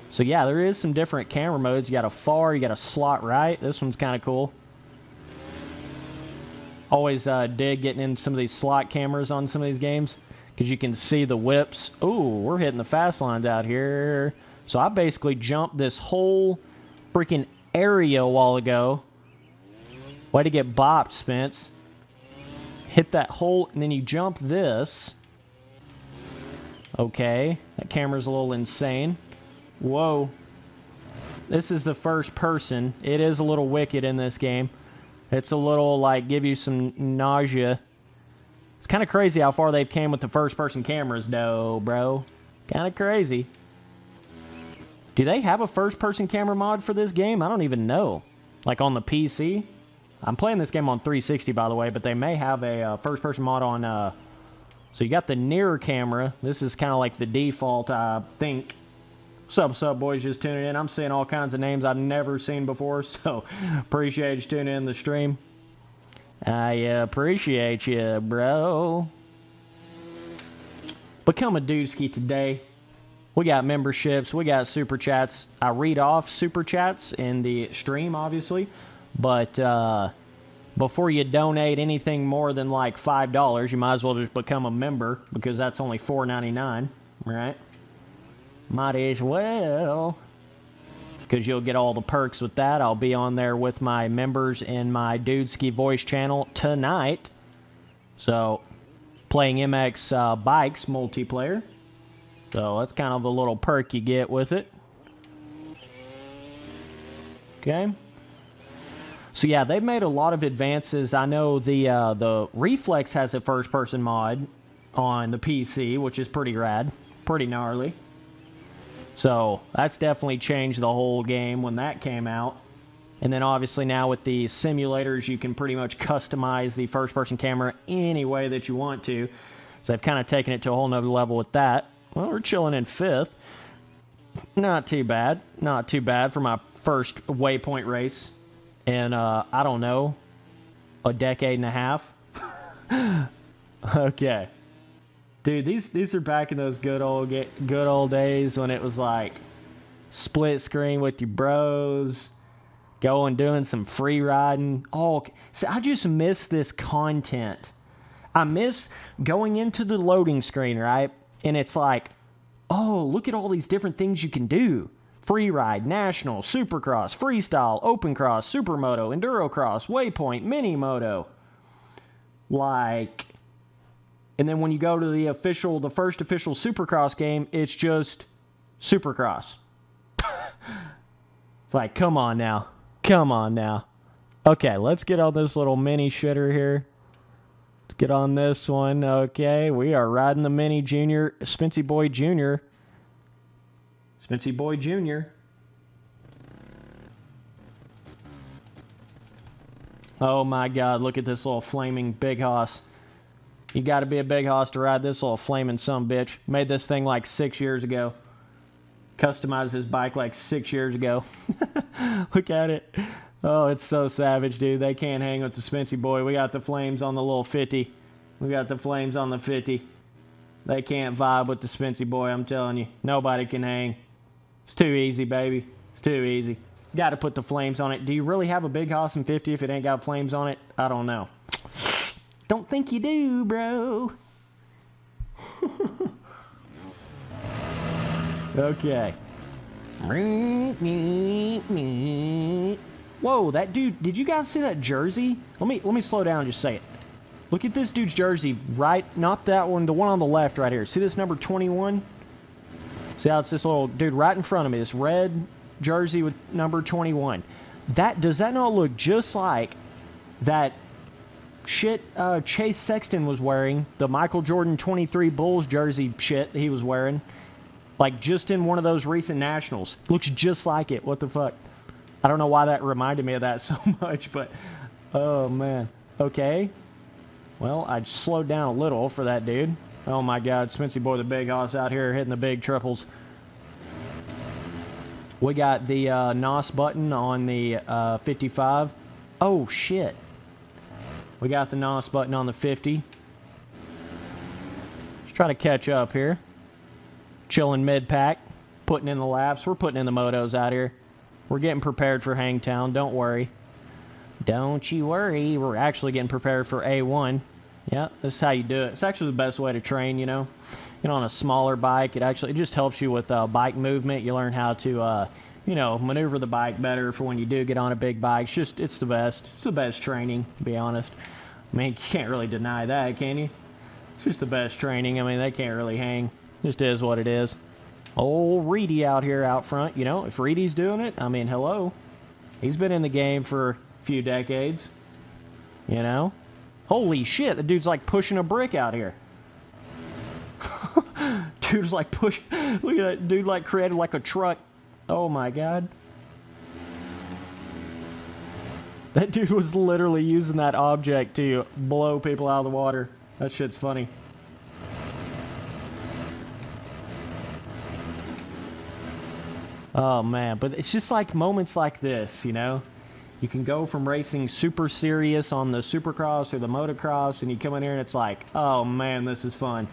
So, yeah, there is some different camera modes. You got a far, you got a slot right. This one's kind of cool. Always dig getting in some of these slot cameras on some of these games because you can see the whips. Ooh, we're hitting the fast lines out here. So I basically jumped this whole freaking area a while ago. Way to get bopped, Spence. Hit that hole, and then you jump this. Okay, that camera's a little insane. Whoa. This is the first person. It is a little wicked in this game. It's a little, like, give you some nausea. It's kind of crazy how far they've came with the first-person cameras, though, bro. Kind of crazy. Do they have a first-person camera mod for this game? I don't even know. Like, on the PC? I'm playing this game on 360, by the way, but they may have a first-person mod on... So you got the near camera. This is kind of like the default, I think. What's up, boys? Just tuning in. I'm seeing all kinds of names I've never seen before, so appreciate you tuning in the stream. I appreciate you, bro. Become a Dudesky today. We got memberships. We got super chats. I read off super chats in the stream, obviously, but before you donate anything more than like $5, you might as well just become a member because that's only $4.99, right? Might as well, because you'll get all the perks with that. I'll be on there with my members in my Dudesky voice channel tonight. So, playing MX Bikes multiplayer. So, that's kind of the little perk you get with it. Okay. So, yeah, they've made a lot of advances. I know the Reflex has a first-person mod on the PC, which is pretty rad. Pretty gnarly. So, that's definitely changed the whole game when that came out. And then obviously now with the simulators, you can pretty much customize the first-person camera any way that you want to. So they've kind of taken it to a whole nother level with that. Well, we're chilling in 5th. Not too bad. Not too bad for my first waypoint race in, I don't know, a decade and a half. Okay. Dude, these are back in those good old days when it was like split screen with your bros, going doing some free riding. Oh, so I just miss this content. I miss going into the loading screen, right? And it's like, oh, look at all these different things you can do. Free ride, national, supercross, freestyle, open cross, supermoto, enduro cross, waypoint, mini moto. Like, And then when you go to the first official Supercross game, it's just Supercross. It's like, come on now. Come on now. Okay, let's get on this little mini shitter here. Let's get on this one. Okay, we are riding the mini junior, Spency Boy Jr. Spency Boy Jr. Oh my God, look at this little flaming big hoss. You gotta be a big hoss to ride this little flaming sumbitch. Made this thing like 6 years ago. Customized this bike like 6 years ago. Look at it. Oh, it's so savage, dude. They can't hang with the Spency Boy. We got the flames on the little 50. We got the flames on the 50. They can't vibe with the Spency Boy, I'm telling you. Nobody can hang. It's too easy, baby. It's too easy. Got to put the flames on it. Do you really have a big hoss in 50 if it ain't got flames on it? I don't know. Don't think you do, bro. Okay. Whoa, that dude, did you guys see that jersey? Let me slow down and just say it. Look at this dude's jersey, right? Not that one, the one on the left right here. See this number 21? See how it's this little dude right in front of me, this red jersey with number 21. Does that not look just like that shit Chase Sexton was wearing, the Michael Jordan 23 Bulls jersey shit that he was wearing, like just in one of those recent nationals? Looks just like it. What the fuck? I don't know why that reminded me of that so much, but oh man. Okay, well, I slowed down a little for that dude. Oh my God, Spency Boy the big hoss out here hitting the big triples. We got the NOS button on the 55. Oh shit. We got the NOS button on the 50. Let's try to catch up here. Chilling mid-pack. Putting in the laps. We're putting in the motos out here. We're getting prepared for Hangtown. Don't worry. Don't you worry. We're actually getting prepared for A1. Yeah, this is how you do it. It's actually the best way to train, you know. You know, on a smaller bike, it just helps you with bike movement. You learn how to, you know, maneuver the bike better for when you do get on a big bike. It's the best. It's the best training, to be honest. I mean, you can't really deny that, can you? It's just the best training. I mean, they can't really hang. Just is what it is. Old Reedy out here out front. You know, if Reedy's doing it, I mean, hello. He's been in the game for a few decades. You know? Holy shit, the dude's like pushing a brick out here. Dude's like push. Look at that dude, like created like a truck. Oh my God. That dude was literally using that object to blow people out of the water. That shit's funny. Oh man, but it's just like moments like this, you know? You can go from racing super serious on the Supercross or the Motocross, and you come in here and it's like, oh man, this is fun.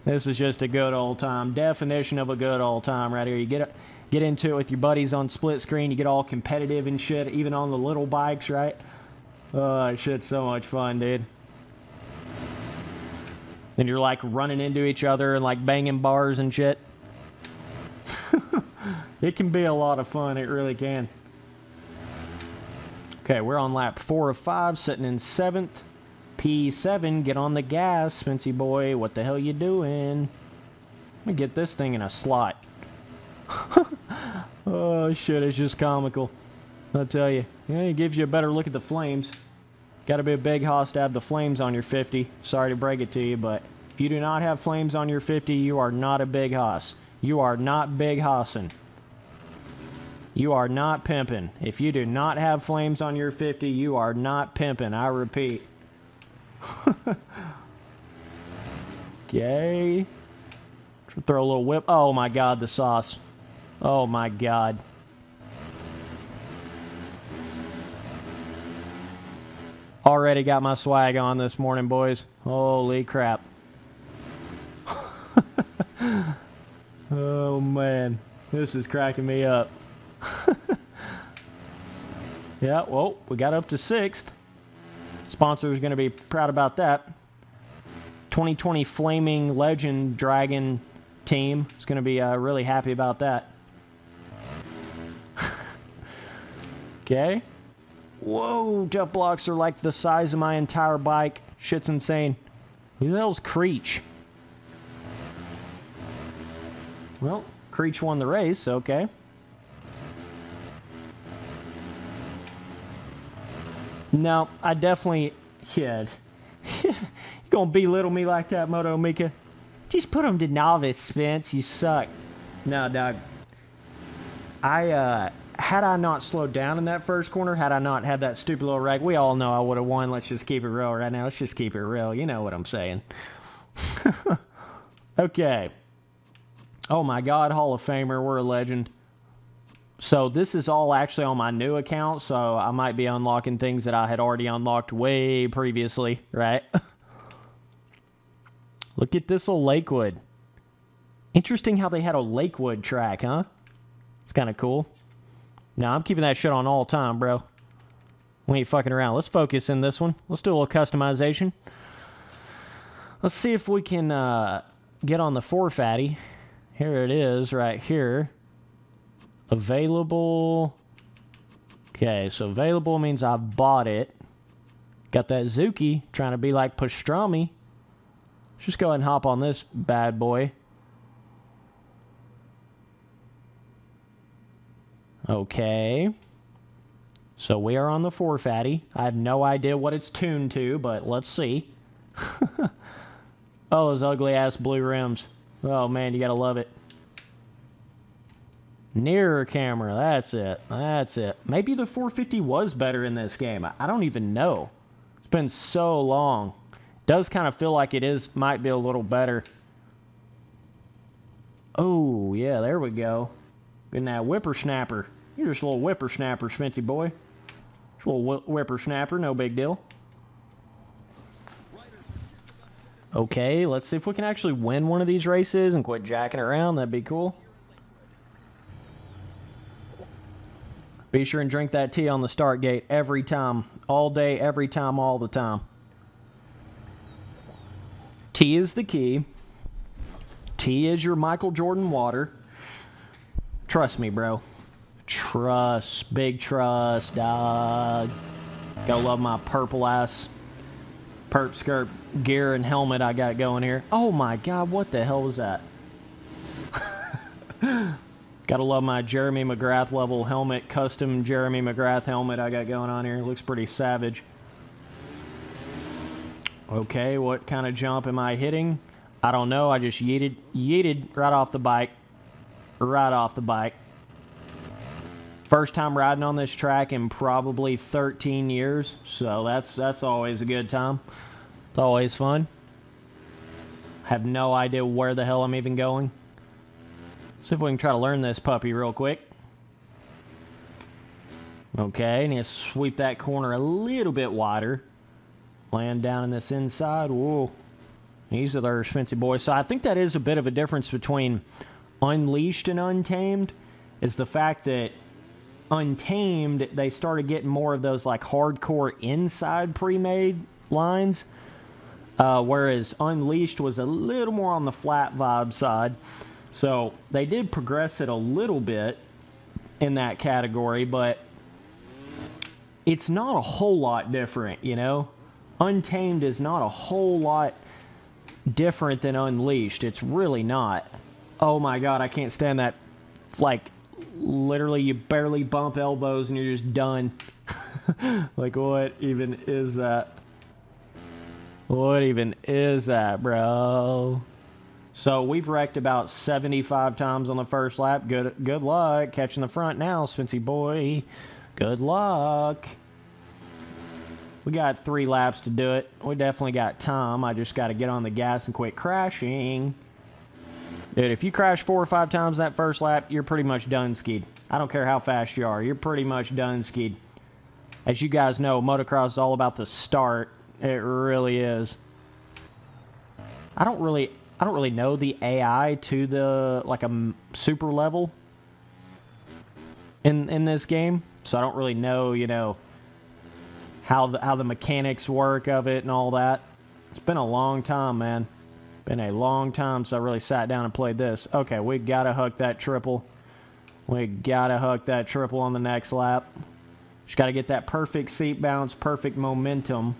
This is just a good old time. Definition of a good old time right here. You get into it with your buddies on split screen. You get all competitive and shit, even on the little bikes, right? Oh, that shit's so much fun, dude. And you're like running into each other and like banging bars and shit. It can be a lot of fun. It really can. Okay, we're on lap 4 of 5, sitting in 7th. P7, get on the gas, Spency Boy. What the hell you doing? Let me get this thing in a slot. Oh, shit, it's just comical. I'll tell you. Yeah, it gives you a better look at the flames. Got to be a big hoss to have the flames on your 50. Sorry to break it to you, but if you do not have flames on your 50, you are not a big hoss. You are not big hossing. You are not pimping. If you do not have flames on your 50, you are not pimping. I repeat. Okay. Throw a little whip. Oh my God, the sauce. Oh my God. Already got my swag on this morning, boys. Holy crap. Oh man, this is cracking me up. Yeah, well, we got up to 6th. Sponsor is going to be proud about that. 2020 Flaming Legend Dragon team is going to be really happy about that. Okay. Whoa, tough blocks are like the size of my entire bike. Shit's insane. Who the hell's Creech? Well, Creech won the race, okay. No, I definitely... Yeah. You gonna belittle me like that, Moto Mika? Just put him to novice, Spence. You suck. No, dog. Had I not slowed down in that first corner, had I not had that stupid little wreck, we all know I would have won. Let's just keep it real right now. Let's just keep it real. You know what I'm saying. Okay. Oh my God, Hall of Famer. We're a legend. So this is all actually on my new account, so I might be unlocking things that I had already unlocked way previously, right? Look at this little Lakewood. Interesting how they had a Lakewood track, huh? It's kind of cool. Now, I'm keeping that shit on all time, bro. We ain't fucking around. Let's focus in this one. Let's do a little customization. Let's see if we can get on the 4 fatty. Here it is, right here. Available. Okay, so available means I bought it. Got that Zuki, trying to be like pastrami. Let's just go ahead and hop on this bad boy. Okay. So we are on the 4 fatty. I have no idea what it's tuned to, but let's see. Oh, those ugly ass blue rims. Oh man, you gotta love it. Nearer camera, that's it. That's it. Maybe the 450 was better in this game. I don't even know. It's been so long. Does kind of feel like it is, might be a little better. Oh, yeah, there we go. Getting that whippersnapper. You're just a little whippersnapper, Smithy boy. Just a little whippersnapper, no big deal. Okay, let's see if we can actually win one of these races and quit jacking around. That'd be cool. Be sure and drink that tea on the start gate every time. All day, every time, all the time. Tea is the key. Tea is your Michael Jordan water. Trust me, bro. Trust. Big trust, dog. Gotta love my purple ass perp skirt gear and helmet I got going here. Oh my God, what the hell was that? Gotta love my Jeremy McGrath level helmet, custom Jeremy McGrath helmet I got going on here. It looks pretty savage. Okay, what kind of jump am I hitting? I don't know. I just yeeted right off the bike. Right off the bike. First time riding on this track in probably 13 years, so that's always a good time. It's always fun. Have no idea where the hell I'm even going. See if we can try to learn this puppy real quick. Okay, need to sweep that corner a little bit wider. Land down in this inside. Whoa. These are their fancy boys. So I think that is a bit of a difference between Unleashed and Untamed, is the fact that Untamed, they started getting more of those like hardcore inside pre-made lines, whereas Unleashed was a little more on the flat vibe side. So they did progress it a little bit in that category, but it's not a whole lot different, you know? Untamed is not a whole lot different than Unleashed. It's really not. Oh my God, I can't stand that. Like, literally you barely bump elbows and you're just done. Like, what even is that? What even is that, bro? So we've wrecked about 75 times on the first lap. Good luck catching the front now, Spency boy. Good luck. We got 3 laps to do it. We definitely got time. I just got to get on the gas and quit crashing. Dude, if you crash 4 or 5 times that first lap, you're pretty much done skied. I don't care how fast you are. You're pretty much done skied. As you guys know, motocross is all about the start. It really is. I don't really know the AI to the like a super level in this game, so I don't really know, you know, how the mechanics work of it and all that. It's been a long time, man. Been a long time since I really sat down and played this. Okay, we gotta hook that triple. We gotta hook that triple on the next lap. Just gotta get that perfect seat bounce, perfect momentum.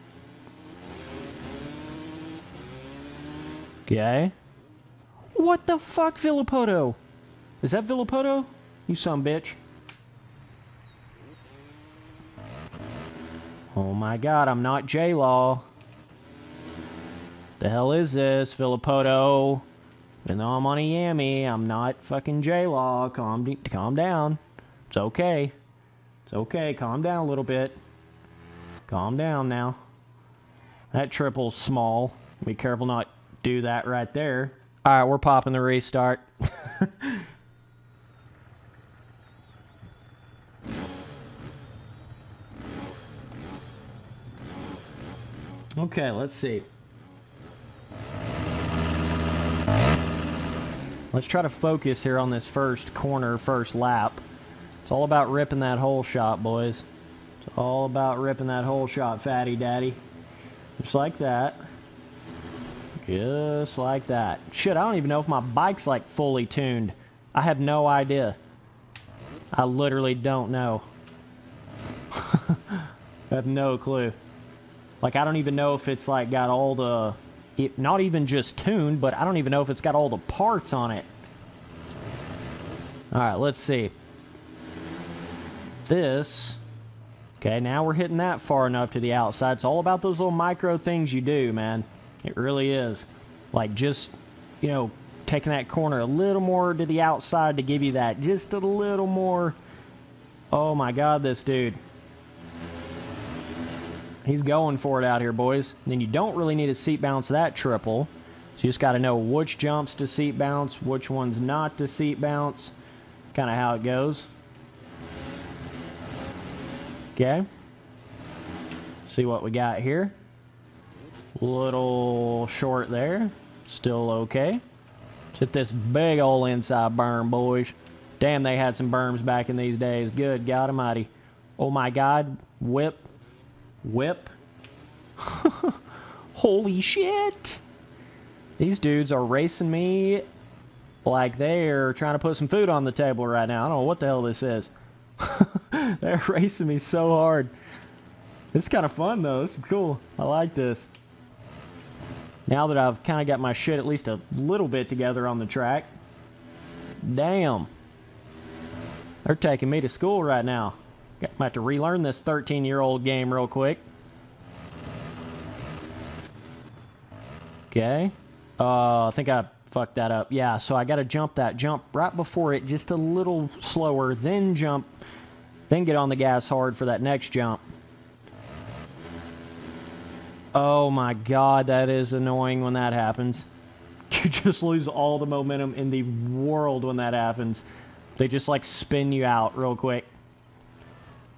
Okay. What the fuck, Villapoto? Is that Villapoto? You son bitch. Oh my god, I'm not J-Law. The hell is this, Villapoto? Even though I'm on a Yami, I'm not fucking J-Law. Calm down. It's okay. It's okay. Calm down a little bit. Calm down now. That triple's small. Be careful not do that right there. All right, we're popping the restart. Okay, let's see. Let's try to focus here on this first corner, first lap. It's all about ripping that hole shot, boys. It's all about ripping that hole shot, fatty daddy. Just like that. Just like that. Shit, I don't even know if my bike's like fully tuned. I have no idea. I literally don't know. I have no clue. Like, I don't even know if it's like got all the... not even just tuned, but I don't even know if it's got all the parts on it. Alright, let's see. This... Okay, now we're hitting that far enough to the outside. It's all about those little micro things you do, man. It really is. Like, just, you know, taking that corner a little more to the outside to give you that just a little more... Oh my god, this dude. He's going for it out here, boys. Then you don't really need to seat bounce that triple. So you just got to know which jumps to seat bounce, which ones not to seat bounce. Kind of how it goes. Okay. See what we got here. Little short there. Still okay. Let's hit this big old inside berm, boys. Damn, they had some berms back in these days. Good God Almighty. Oh my God. Whip. Whip. Holy shit. These dudes are racing me like they're trying to put some food on the table right now. I don't know what the hell this is. They're racing me so hard. This is kind of fun though. This is cool. I like this. Now that I've kind of got my shit at least a little bit together on the track. Damn. They're taking me to school right now. I'm going to have to relearn this 13-year-old game real quick. Okay. I think I fucked that up. Yeah, so I got to jump that jump right before it just a little slower, then jump, then get on the gas hard for that next jump. Oh my God, that is annoying when that happens. You just lose all the momentum in the world when that happens. They just like spin you out real quick.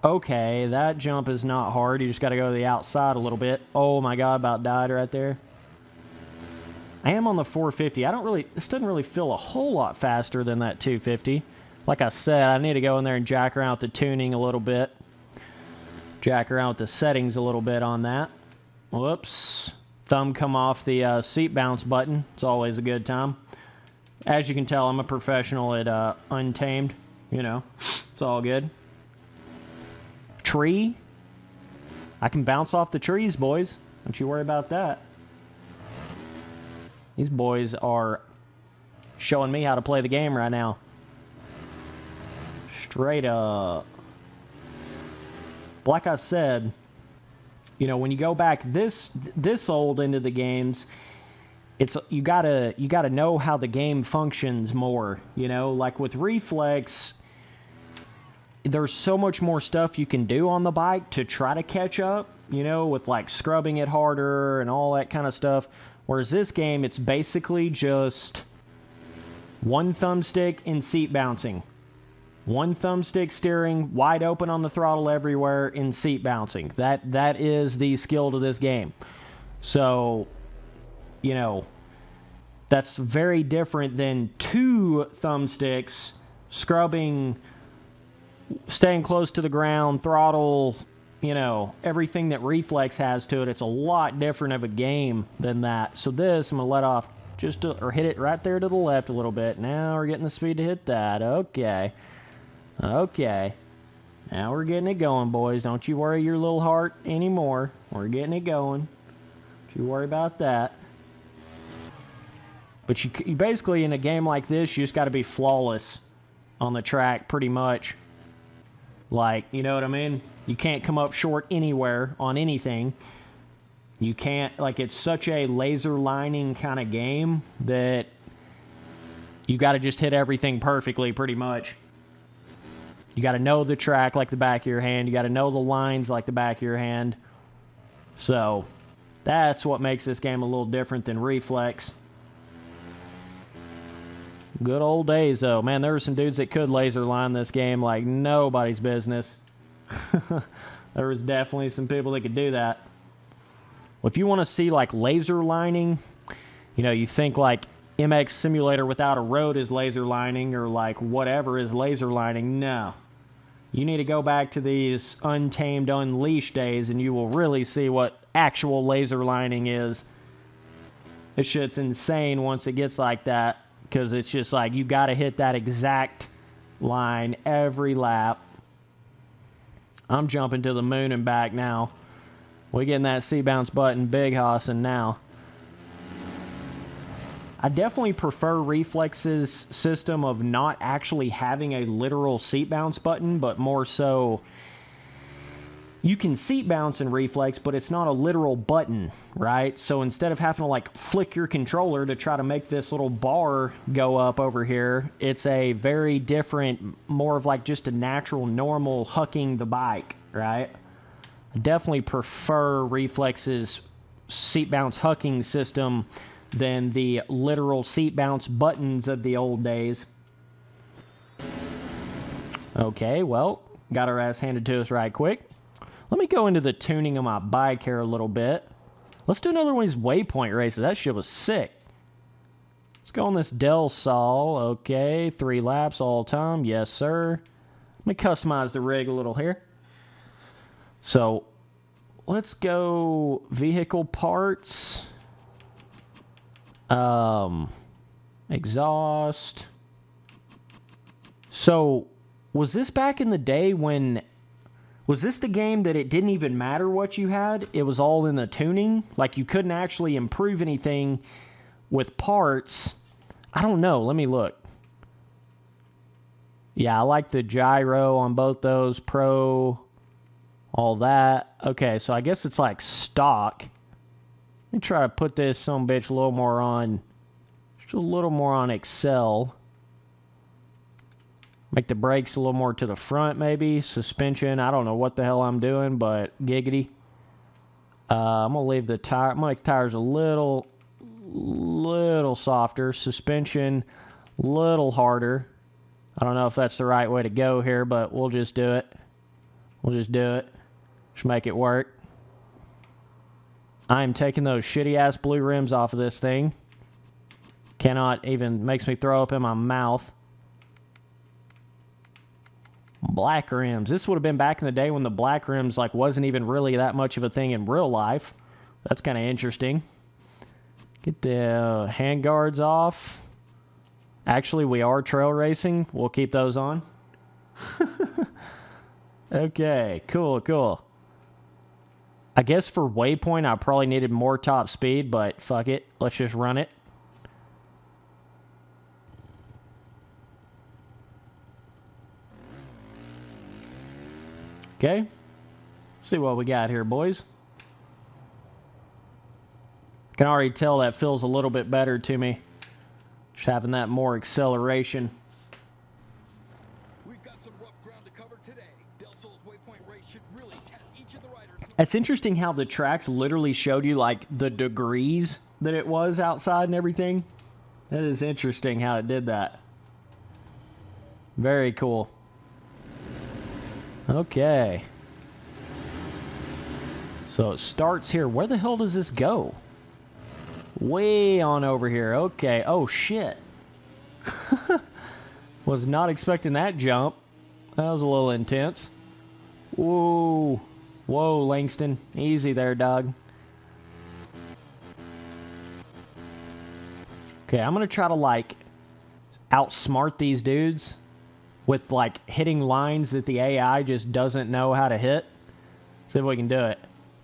Okay, that jump is not hard. You just got to go to the outside a little bit. Oh my God, about died right there. I am on the 450. This doesn't really feel a whole lot faster than that 250. Like I said, I need to go in there and jack around with the tuning a little bit. Jack around with the settings a little bit on that. Whoops. Thumb come off the seat bounce button. It's always a good time. As you can tell, I'm a professional at Untamed. You know, it's all good. Tree. I can bounce off the trees, boys. Don't you worry about that. These boys are showing me how to play the game right now. Straight up. Like I said, you know, when you go back this old into the games, it's you gotta know how the game functions more. You know, like with Reflex, there's so much more stuff you can do on the bike to try to catch up, you know, with like scrubbing it harder and all that kind of stuff. Whereas this game, it's basically just one thumbstick and seat bouncing. One thumbstick steering, wide open on the throttle everywhere, and seat bouncing. That is the skill to this game. So, you know, that's very different than two thumbsticks, scrubbing, staying close to the ground, throttle, you know, everything that Reflex has to it. It's a lot different of a game than that. So this, I'm going to let off or hit it right there to the left a little bit. Now we're getting the speed to hit that. Okay. Okay. Now we're getting it going, boys. Don't you worry your little heart anymore. We're getting it going. Don't you worry about that. But you basically, in a game like this, you just got to be flawless on the track, pretty much. Like, you know what I mean? You can't come up short anywhere on anything. You can't, like, it's such a laser lining kind of game that you got to just hit everything perfectly, pretty much. You got to know the track like the back of your hand. You got to know the lines like the back of your hand. So, that's what makes this game a little different than Reflex. Good old days, though. Man, there were some dudes that could laser line this game like nobody's business. There was definitely some people that could do that. Well, if you want to see, like, laser lining, you know, you think, like, MX Simulator Without a Road is laser lining or, like, whatever is laser lining. No. You need to go back to these Untamed, Unleashed days, and you will really see what actual laser lining is. This shit's insane once it gets like that. Because it's just like, you got to hit that exact line every lap. I'm jumping to the moon and back now. We're getting that seat bounce button big hossing now. I definitely prefer Reflex's system of not actually having a literal seat bounce button, but more so, you can seat bounce in Reflex, but it's not a literal button, right? So instead of having to, like, flick your controller to try to make this little bar go up over here, it's a very different, more of like just a natural, normal hucking the bike, right? I definitely prefer Reflex's seat bounce hucking system than the literal seat bounce buttons of the old days. Okay, well, got our ass handed to us right quick. Let me go into the tuning of my bike here a little bit. Let's do another one of these waypoint races. That shit was sick. Let's go on this Del Sol. Okay, 3 laps all time. Yes, sir. Let me customize the rig a little here. So, let's go vehicle parts. Exhaust. So, was this back in the day when... Was this the game that it didn't even matter what you had? It was all in the tuning? Like, you couldn't actually improve anything with parts? I don't know. Let me look. Yeah, I like the gyro on both those. Pro, all that. Okay, so I guess it's like stock. Let me try to put this sumbitch a little more on... Just a little more on Excel. Make the brakes a little more to the front, maybe. Suspension, I don't know what the hell I'm doing, but giggity. I'm going to leave the tire... I'm going to make the tires a little softer. Suspension, little harder. I don't know if that's the right way to go here, but we'll just do it. We'll just do it. Just make it work. I am taking those shitty-ass blue rims off of this thing. Cannot even... Makes me throw up in my mouth. Black rims. This would have been back in the day when the black rims like wasn't even really that much of a thing in real life. That's kind of interesting. Get the hand guards off. Actually, we are trail racing. We'll keep those on. Okay, cool, cool. I guess for waypoint, I probably needed more top speed, but fuck it. Let's just run it. Okay, see what we got here, boys. Can already tell that feels a little bit better to me. Just having that more acceleration. We've got some rough ground to cover today. Del Sol's waypoint race should really test each of the riders. It's interesting how the tracks literally showed you like the degrees that it was outside and everything. That is interesting how it did that. Very cool. Okay. So it starts here. Where the hell does this go? Way on over here. Okay. Oh, shit. Was not expecting that jump. That was a little intense. Whoa. Whoa, Langston. Easy there, dog. Okay, I'm going to try to, like, outsmart these dudes with, like, hitting lines that the AI just doesn't know how to hit. See if we can do it.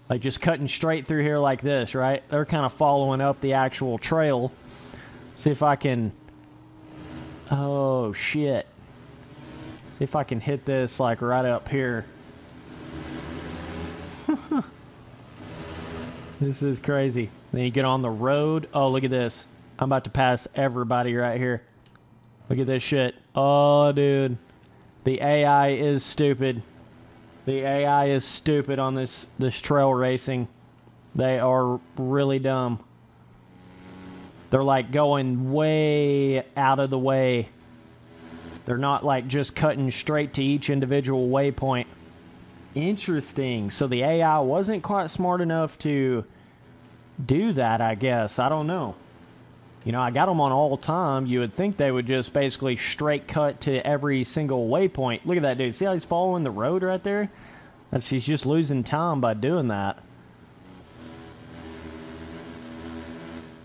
Like, just cutting straight through here like this, right? They're kind of following up the actual trail. See if I can... Oh, shit. See if I can hit this, like, right up here. This is crazy. Then you get on the road. Oh, look at this. I'm about to pass everybody right here. Look at this shit. Oh, dude. The AI is stupid. The AI is stupid on this trail racing. They are really dumb. They're like going way out of the way. They're not like just cutting straight to each individual waypoint. Interesting. So the AI wasn't quite smart enough to do that, I guess. I don't know. You know, I got them on all time. You would think they would just basically straight cut to every single waypoint. Look at that dude. See how he's following the road right there? He's just losing time by doing that.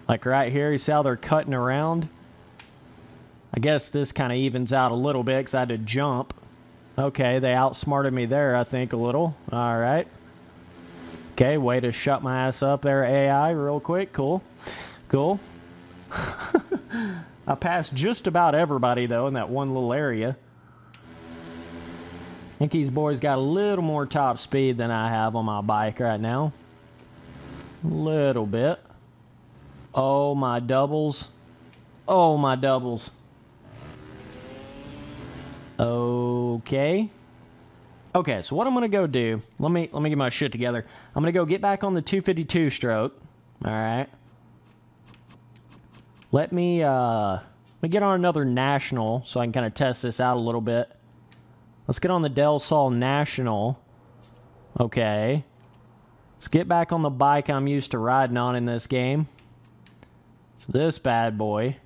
Like right here, you see how they're cutting around? I guess this kind of evens out a little bit because I had to jump. Okay, they outsmarted me there, I think, a little. All right. Okay, way to shut my ass up there, AI, real quick. Cool. Cool. I passed just about everybody, though, in that one little area. I think these boys got a little more top speed than I have on my bike right now. A little bit. Oh, my doubles. Oh, my doubles. Okay. Okay, so what I'm going to go do, let me get my shit together. I'm going to go get back on the 252 stroke. All right. Let me get on another national so I can kind of test this out a little bit. Let's get on the Del Sol National. Okay. Let's get back on the bike I'm used to riding on in this game. So this bad boy.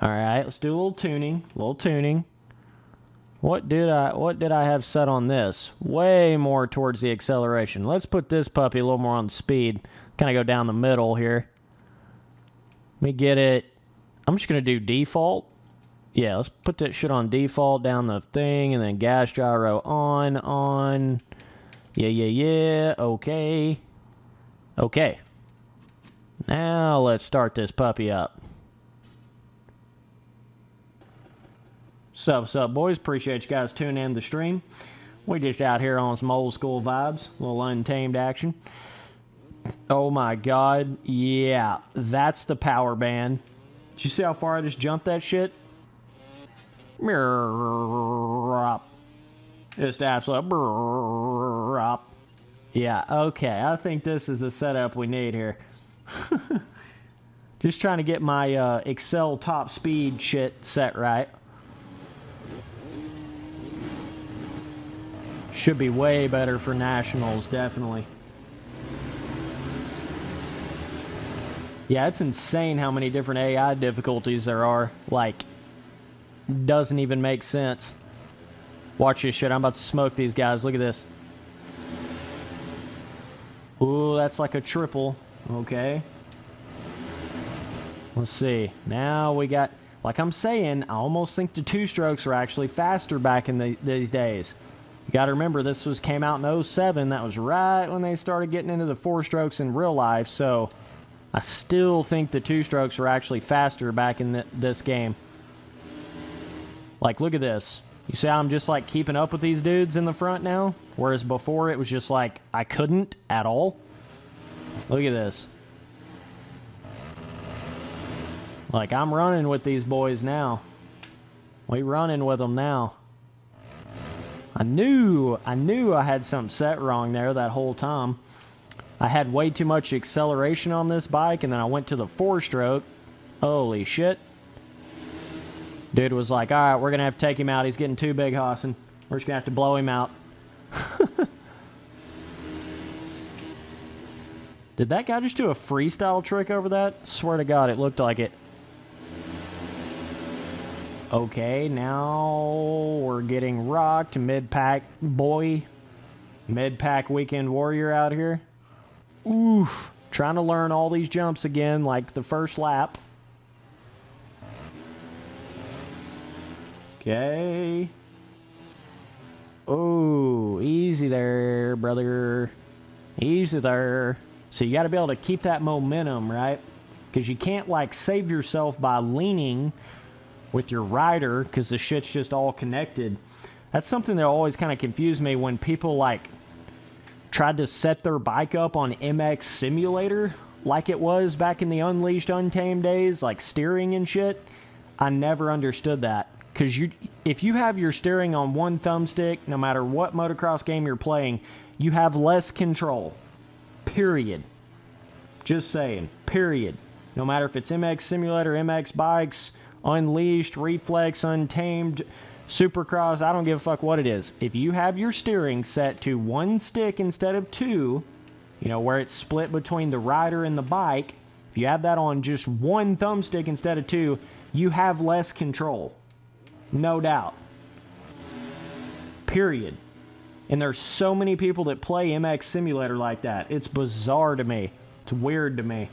All right, let's do a little tuning. What did I have set on this? Way more towards the acceleration. Let's put this puppy a little more on speed. Kind of go down the middle here. Let me get it. I'm just going to do default. Yeah, let's put that shit on default down the thing, and then gas gyro on. Yeah. Okay. Okay. Now let's start this puppy up. Sup, boys. Appreciate you guys tuning in the stream. We just out here on some old school vibes. A little Untamed action. Oh my god. Yeah, that's the power band. Did you see how far I just jumped that shit? Just absolute. Yeah, okay. I think this is the setup we need here. Just trying to get my Excel top speed shit set right. Should be way better for nationals, definitely. Yeah, it's insane how many different AI difficulties there are. Like, doesn't even make sense. Watch this shit. I'm about to smoke these guys. Look at this. Ooh, that's like a triple. Okay. Let's see. Now we got... Like I'm saying, I almost think the two-strokes were actually faster back in these days. You got to remember, this came out in 07. That was right when they started getting into the four-strokes in real life, so... I still think the two-strokes were actually faster back in this game. Like, look at this. You see how I'm just, like, keeping up with these dudes in the front now? Whereas before, it was just, like, I couldn't at all. Look at this. Like, I'm running with these boys now. We running with them now. I knew I had something set wrong there that whole time. I had way too much acceleration on this bike, and then I went to the four-stroke. Holy shit. Dude was like, all right, we're going to have to take him out. He's getting too big, Hassan. We're just going to have to blow him out. Did that guy just do a freestyle trick over that? Swear to God, it looked like it. Okay, now we're getting rocked. Mid-pack boy. Mid-pack weekend warrior out here. Oof. Trying to learn all these jumps again, like the first lap. Okay. Oh, easy there, brother. Easy there. So you got to be able to keep that momentum, right? because you can't like save yourself by leaning with your rider because the shit's just all connected. That's something that always kind of confused me when people like tried to set their bike up on MX Simulator like it was back in the Unleashed Untamed days, like steering and shit. I never understood that, because if you have your steering on one thumbstick, no matter what motocross game you're playing, you have less control. Period. Just saying. Period. No matter if it's MX Simulator, MX Bikes, Unleashed, Reflex, Untamed, Supercross, I don't give a fuck what it is. If you have your steering set to one stick instead of two, you know, where it's split between the rider and the bike, if you have that on just one thumbstick instead of two, you have less control. No doubt. Period. And there's so many people that play MX Simulator like that. It's bizarre to me. It's weird to me.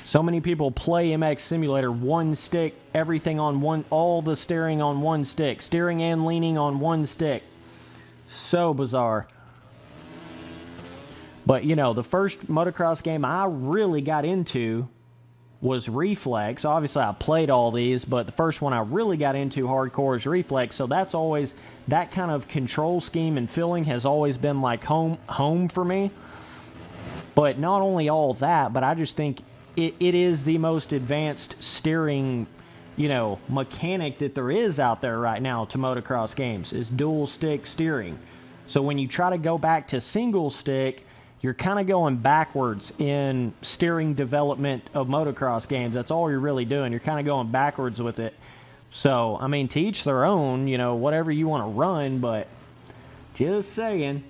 So many people play MX Simulator one stick, everything on one, all the steering on one stick, steering and leaning on one stick. So bizarre. But, you know, the first motocross game I really got into was Reflex. Obviously, I played all these, but the first one I really got into hardcore is Reflex. So that's always, that kind of control scheme and feeling has always been like home for me. But not only all that, but I just think it is the most advanced steering, you know, mechanic that there is out there right now to motocross games, is dual stick steering. So when you try to go back to single stick, you're kind of going backwards in steering development of motocross games. That's all you're really doing. You're kind of going backwards with it. So, I mean, to each their own, you know, whatever you want to run, but just saying.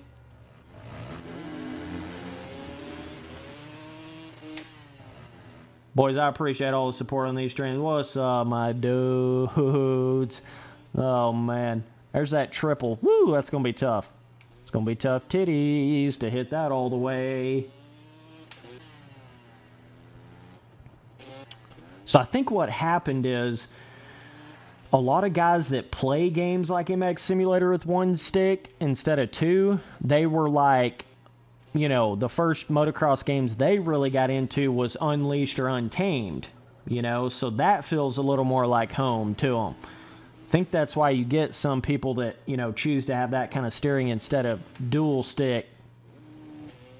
Boys, I appreciate all the support on these streams. What's up, my dudes? Oh, man. There's that triple. Woo, that's going to be tough. It's going to be tough titties to hit that all the way. So I think what happened is a lot of guys that play games like MX Simulator with one stick instead of two, they were like, you know, the first motocross games they really got into was Unleashed or Untamed, you know, so that feels a little more like home to them. I think that's why you get some people that, you know, choose to have that kind of steering instead of dual stick.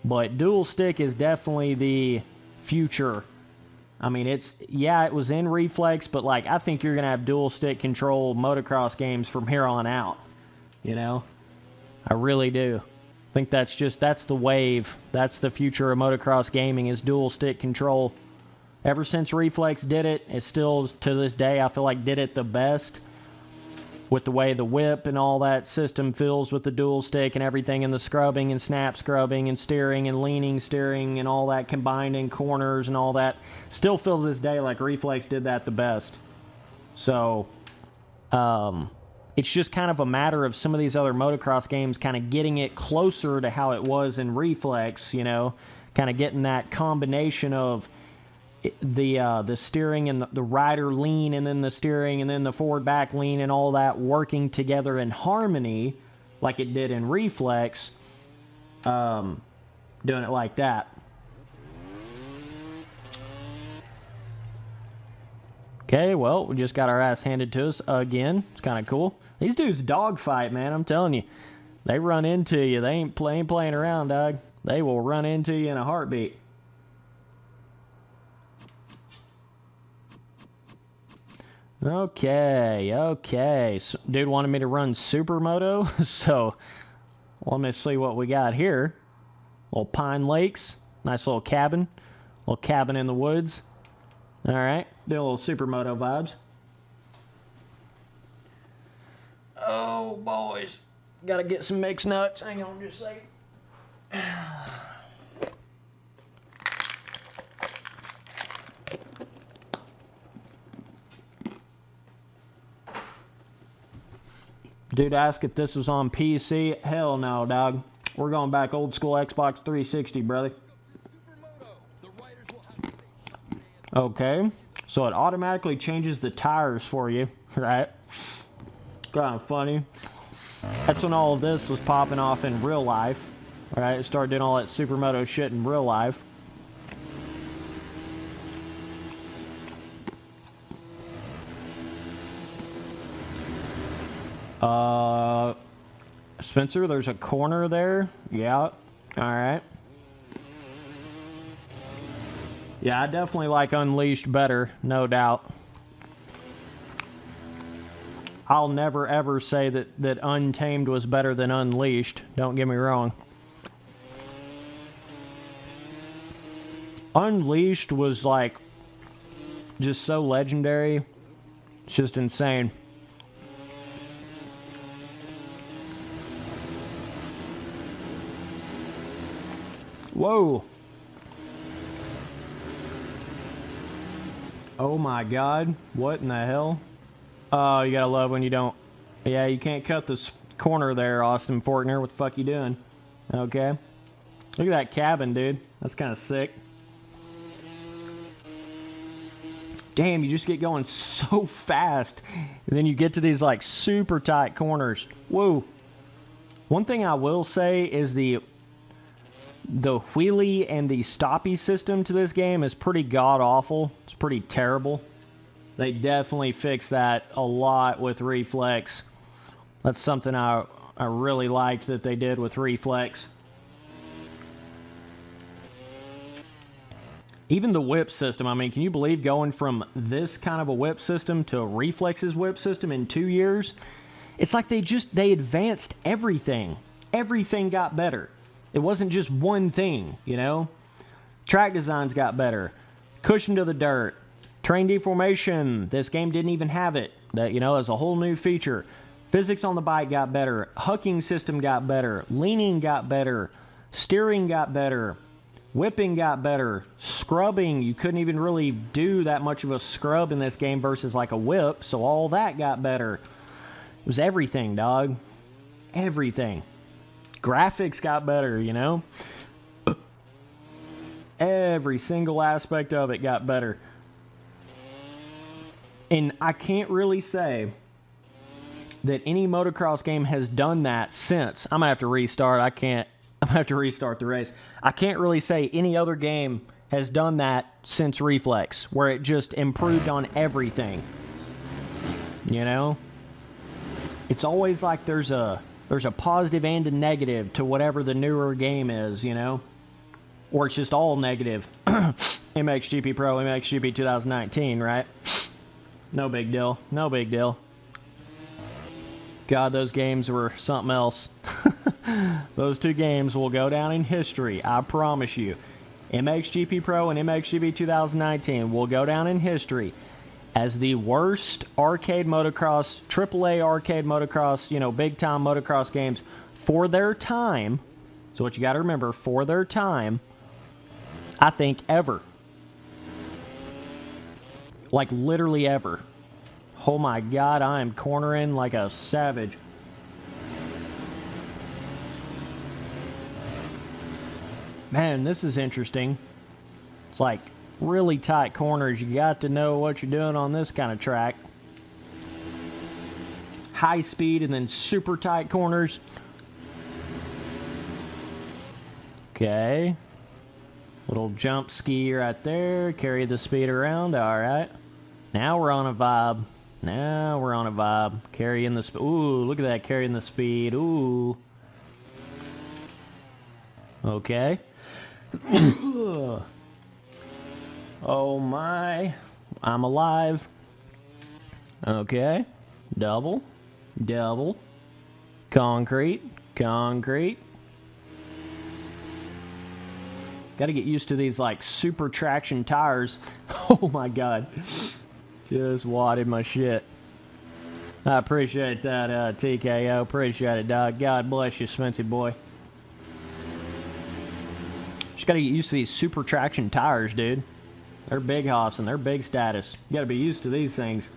But dual stick is definitely the future. I mean, it's, yeah, it was in Reflex, but like, I think you're going to have dual stick control motocross games from here on out, you know? I really do. I think that's the wave. That's the future of motocross gaming, is dual stick control. Ever since Reflex did it, it still, to this day, I feel like did it the best. With the way the whip and all that system feels with the dual stick and everything, and the scrubbing and snap scrubbing and steering and leaning steering and all that combined in corners and all that. Still feel to this day like Reflex did that the best. So, it's just kind of a matter of some of these other motocross games kind of getting it closer to how it was in Reflex, you know, kind of getting that combination of the steering and the rider lean, and then the steering, and then the forward back lean, and all that working together in harmony like it did in Reflex, doing it like that. Okay, well, we just got our ass handed to us again. It's kind of cool. These dudes dogfight, man. I'm telling you. They run into you. They ain't playing around, dog. They will run into you in a heartbeat. Okay. So, dude wanted me to run Supermoto, so let me see what we got here. Little Pine Lakes. Nice little cabin. Little cabin in the woods. All right, do a little Supermoto vibes. Oh, boys. Gotta get some mixed nuts. Hang on just a second. Dude asked if this was on PC. Hell no, dog. We're going back old school Xbox 360, brother. Okay, so it automatically changes the tires for you, right? Kind of funny. That's when all of this was popping off in real life, right? It started doing all that Supermoto shit in real life. Spencer, there's a corner there. Yeah. All right. Yeah, I definitely like Unleashed better, no doubt. I'll never ever say that Untamed was better than Unleashed. Don't get me wrong. Unleashed was like just so legendary. It's just insane. Whoa. Oh my god. What in the hell? Oh, you gotta love when you don't... Yeah, you can't cut this corner there, Austin Fortner. What the fuck you doing? Okay. Look at that cabin, dude. That's kind of sick. Damn, you just get going so fast. And then you get to these, like, super tight corners. Whoa. One thing I will say is the wheelie and the stoppy system to this game is pretty god-awful. It's pretty terrible. They definitely fixed that a lot with Reflex. That's something I really liked that they did with Reflex. Even the whip system, I mean, can you believe going from this kind of a whip system to Reflex's whip system in 2 years? It's like they advanced everything. Everything got better. It wasn't just one thing, you know? Track designs got better. Cushion to the dirt. Train deformation, this game didn't even have it. That, you know, as a whole new feature. Physics on the bike got better. Hucking system got better. Leaning got better. Steering got better. Whipping got better. Scrubbing, you couldn't even really do that much of a scrub in this game versus like a whip, so all that got better. It was everything, dog. Everything. Graphics got better, you know? Every single aspect of it got better. And I can't really say that any motocross game has done that since. I'm going to have to restart. I'm going to have to restart the race. I can't really say any other game has done that since Reflex, where it just improved on everything. You know? It's always like there's a positive and a negative to whatever the newer game is, you know? Or it's just all negative. MXGP Pro, MXGP 2019, right? No big deal. No big deal. God, those games were something else. Those two games will go down in history, I promise you. MXGP Pro and MXGP 2019 will go down in history as the worst arcade motocross, AAA arcade motocross, you know, big-time motocross games for their time. So what you got to remember, for their time, I think ever. Like, literally ever. Oh my god, I am cornering like a savage. Man, this is interesting. It's like really tight corners. You got to know what you're doing on this kind of track. High speed and then super tight corners. Okay. Little jump ski right there. Carry the speed around. All right. Now we're on a vibe. Now we're on a vibe. Carrying the speed. Ooh, look at that. Carrying the speed. Ooh. Okay. Oh my. I'm alive. Okay. Double. Double. Concrete. Concrete. Got to get used to these like super traction tires. Oh my god. Just wadded my shit. I appreciate that, TKO. Appreciate it, dog. God bless you, Spency boy. Just got to get used to these super traction tires, dude. They're big hoss and they're big status. You got to be used to these things.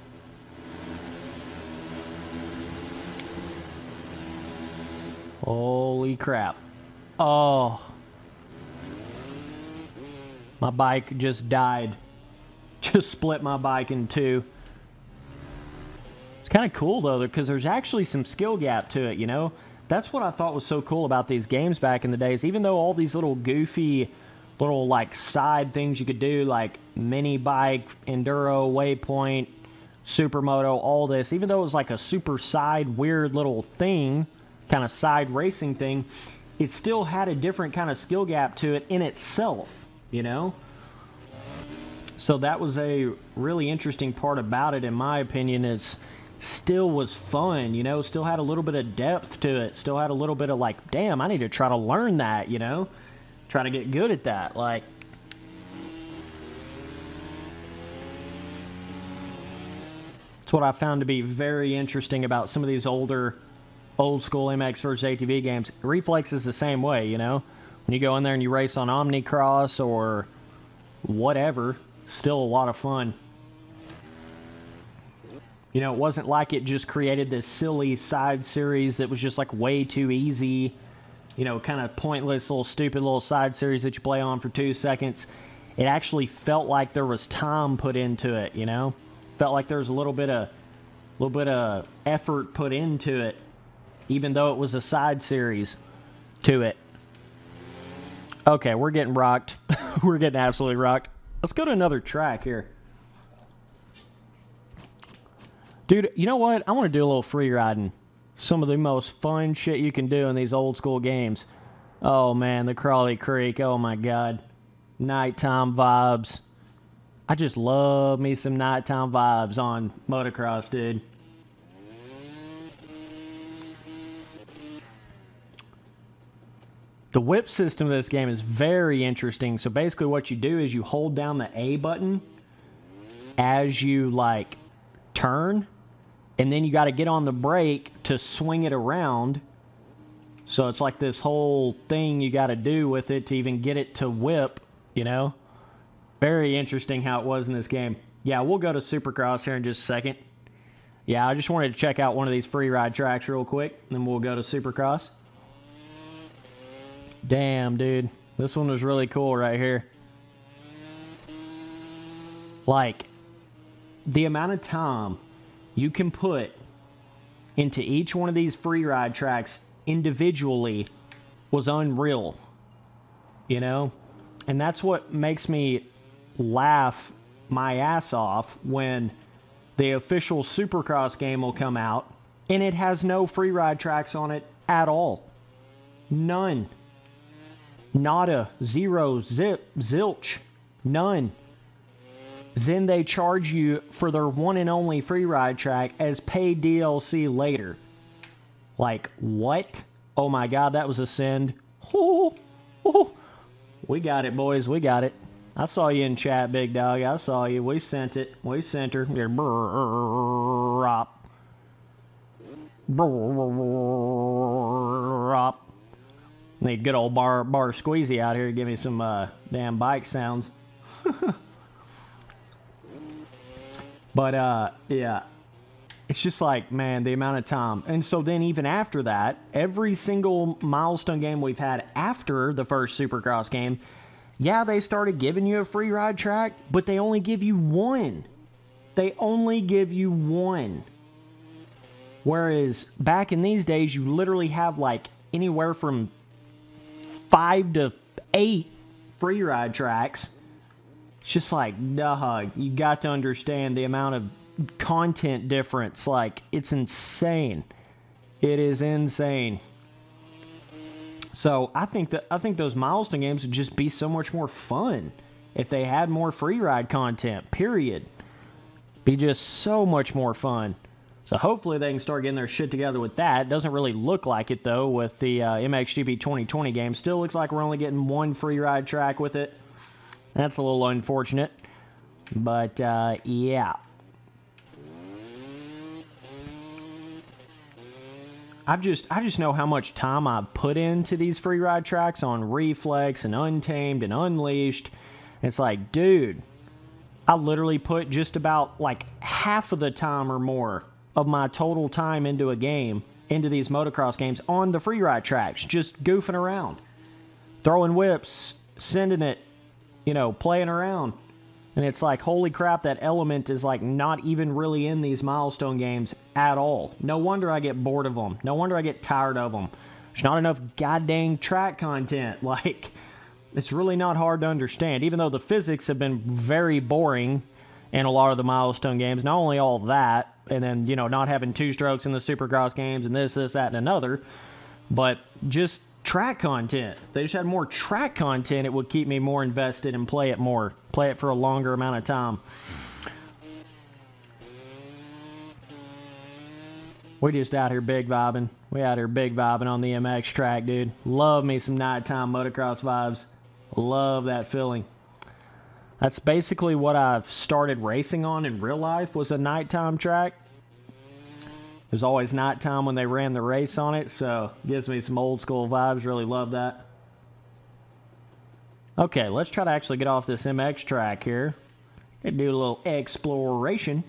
Holy crap. Oh. My bike just died. Just split my bike in two. It's kind of cool, though, because there's actually some skill gap to it, you know? That's what I thought was so cool about these games back in the days. Even though all these little goofy, little, like, side things you could do, like mini bike, enduro, waypoint, supermoto, all this, even though it was like a super side weird little thing, kind of side racing thing, it still had a different kind of skill gap to it in itself, you know? So that was a really interesting part about it, in my opinion. Is still was fun, you know, still had a little bit of depth to it, still had a little bit of like, damn, I need to try to learn that, you know, try to get good at that. Like, it's what I found to be very interesting about some of these old school MX versus ATV games. Reflex is the same way, you know, when you go in there and you race on Omnicross or whatever, still a lot of fun. You know, it wasn't like it just created this silly side series that was just like way too easy, you know, kind of pointless little stupid little side series that you play on for 2 seconds. It actually felt like there was time put into it, you know? Felt like there was a little bit of effort put into it, even though it was a side series to it. Okay, we're getting rocked. We're getting absolutely rocked. Let's go to another track here. Dude, you know what? I want to do a little free riding. Some of the most fun shit you can do in these old school games. Oh man, the Crawley Creek. Oh my god. Nighttime vibes. I just love me some nighttime vibes on motocross, dude. The whip system of this game is very interesting. So basically what you do is you hold down the A button as you like turn, and then you got to get on the brake to swing it around. So it's like this whole thing you got to do with it to even get it to whip, you know? Very interesting how it was in this game. Yeah, we'll go to Supercross here in just a second. Yeah, I just wanted to check out one of these free ride tracks real quick, and then we'll go to Supercross. Damn, dude. This one was really cool right here. Like, the amount of time you can put into each one of these free ride tracks individually was unreal. You know? And that's what makes me laugh my ass off when the official Supercross game will come out and it has no free ride tracks on it at all. None. Nada, zero, zip, zilch, none. Then they charge you for their one and only free ride track as paid DLC later. Like, what? Oh my god, that was a send. Oh, oh. We got it, boys, we got it. I saw you in chat, big dog. I saw you. We sent it. We sent her. Brop. Brop. Need good old bar squeezy out here to give me some damn bike sounds. But yeah, it's just like, man, the amount of time. And so then even after that, every single milestone game we've had after the first Supercross game, yeah, they started giving you a free ride track, but they only give you one. They only give you one. Whereas back in these days, you literally have like anywhere from 5 to 8 free ride tracks. It's just like, dog, you got to understand the amount of content difference. Like, it's insane. It is insane. So I think those milestone games would just be so much more fun if they had more free ride content, period. Be just so much more fun. So hopefully they can start getting their shit together with that. Doesn't really look like it, though, with the MXGP 2020 game. Still looks like we're only getting one free ride track with it. That's a little unfortunate. But, yeah. I just know how much time I put into these free ride tracks on Reflex and Untamed and Unleashed. It's like, dude, I literally put just about like half of the time or more of my total time into a game, into these motocross games, on the free ride tracks, just goofing around, throwing whips, sending it, you know, playing around. And it's like, holy crap, that element is like not even really in these milestone games at all. No wonder I get bored of them. No wonder I get tired of them. There's not enough goddamn track content. Like, it's really not hard to understand. Even though the physics have been very boring, and a lot of the milestone games. Not only all that, and then, you know, not having 2 strokes in the Supercross games and this, that, and another, but just track content. If they just had more track content, it would keep me more invested and play it more. Play it for a longer amount of time. We just out here big vibing. We out here big vibing on the MX track, dude. Love me some nighttime motocross vibes. Love that feeling. That's basically what I've started racing on in real life, was a nighttime track. It was always nighttime when they ran the race on it, so it gives me some old school vibes. Really love that. Okay, let's try to actually get off this MX track here and do a little exploration.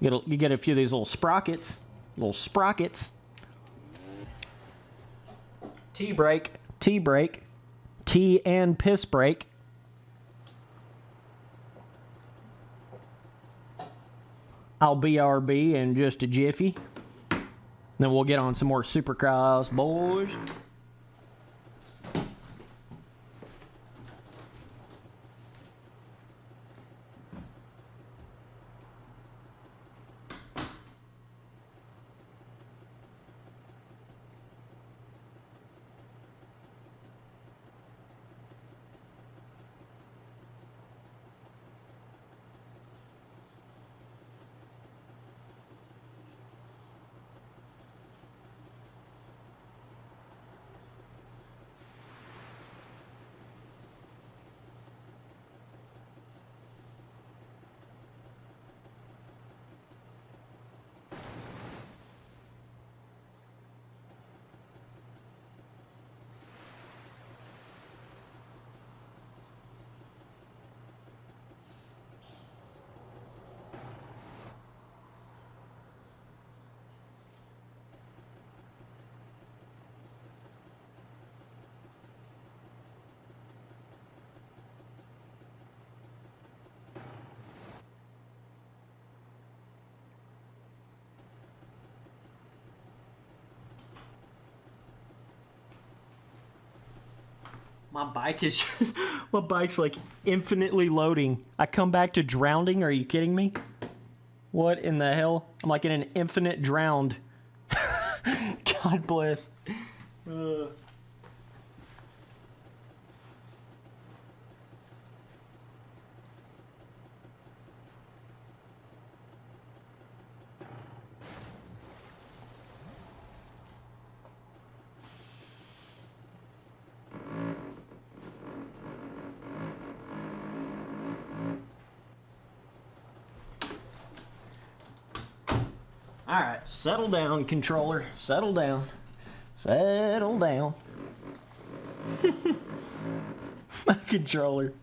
You get a few of these little sprockets. T-brake, T-brake, T and piss brake. I'll BRB in just a jiffy. Then we'll get on some more Supercross, boys. My bike is just, my bike's like infinitely loading. I come back to drowning. Are you kidding me? What in the hell? I'm like in an infinite drowned. God bless. All right, settle down, controller. Settle down. Settle down. My controller.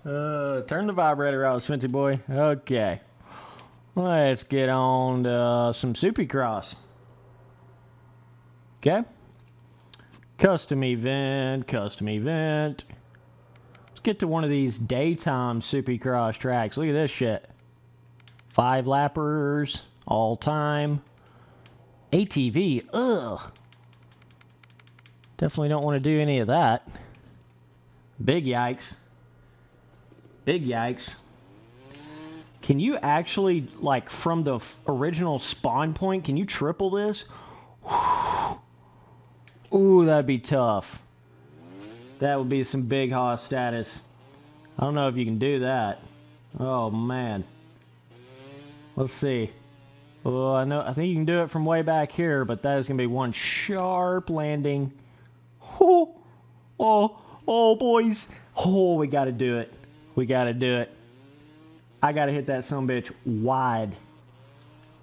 Turn the vibrator off, Sventy boy. Okay. Let's get on to some Supercross. Okay. Custom event, custom event. Let's get to one of these daytime Supercross tracks. Look at this shit. 5 lappers, all time. ATV, ugh. Definitely don't want to do any of that. Big yikes. Big yikes. Can you actually, like, from the original spawn point, can you triple this? Ooh, that'd be tough. That would be some big hoss status. I don't know if you can do that. Oh, man. Let's see. Oh, I think you can do it from way back here, but that is going to be one sharp landing. Oh, boys. Oh, we got to do it. We got to do it. I got to hit that sumbitch wide.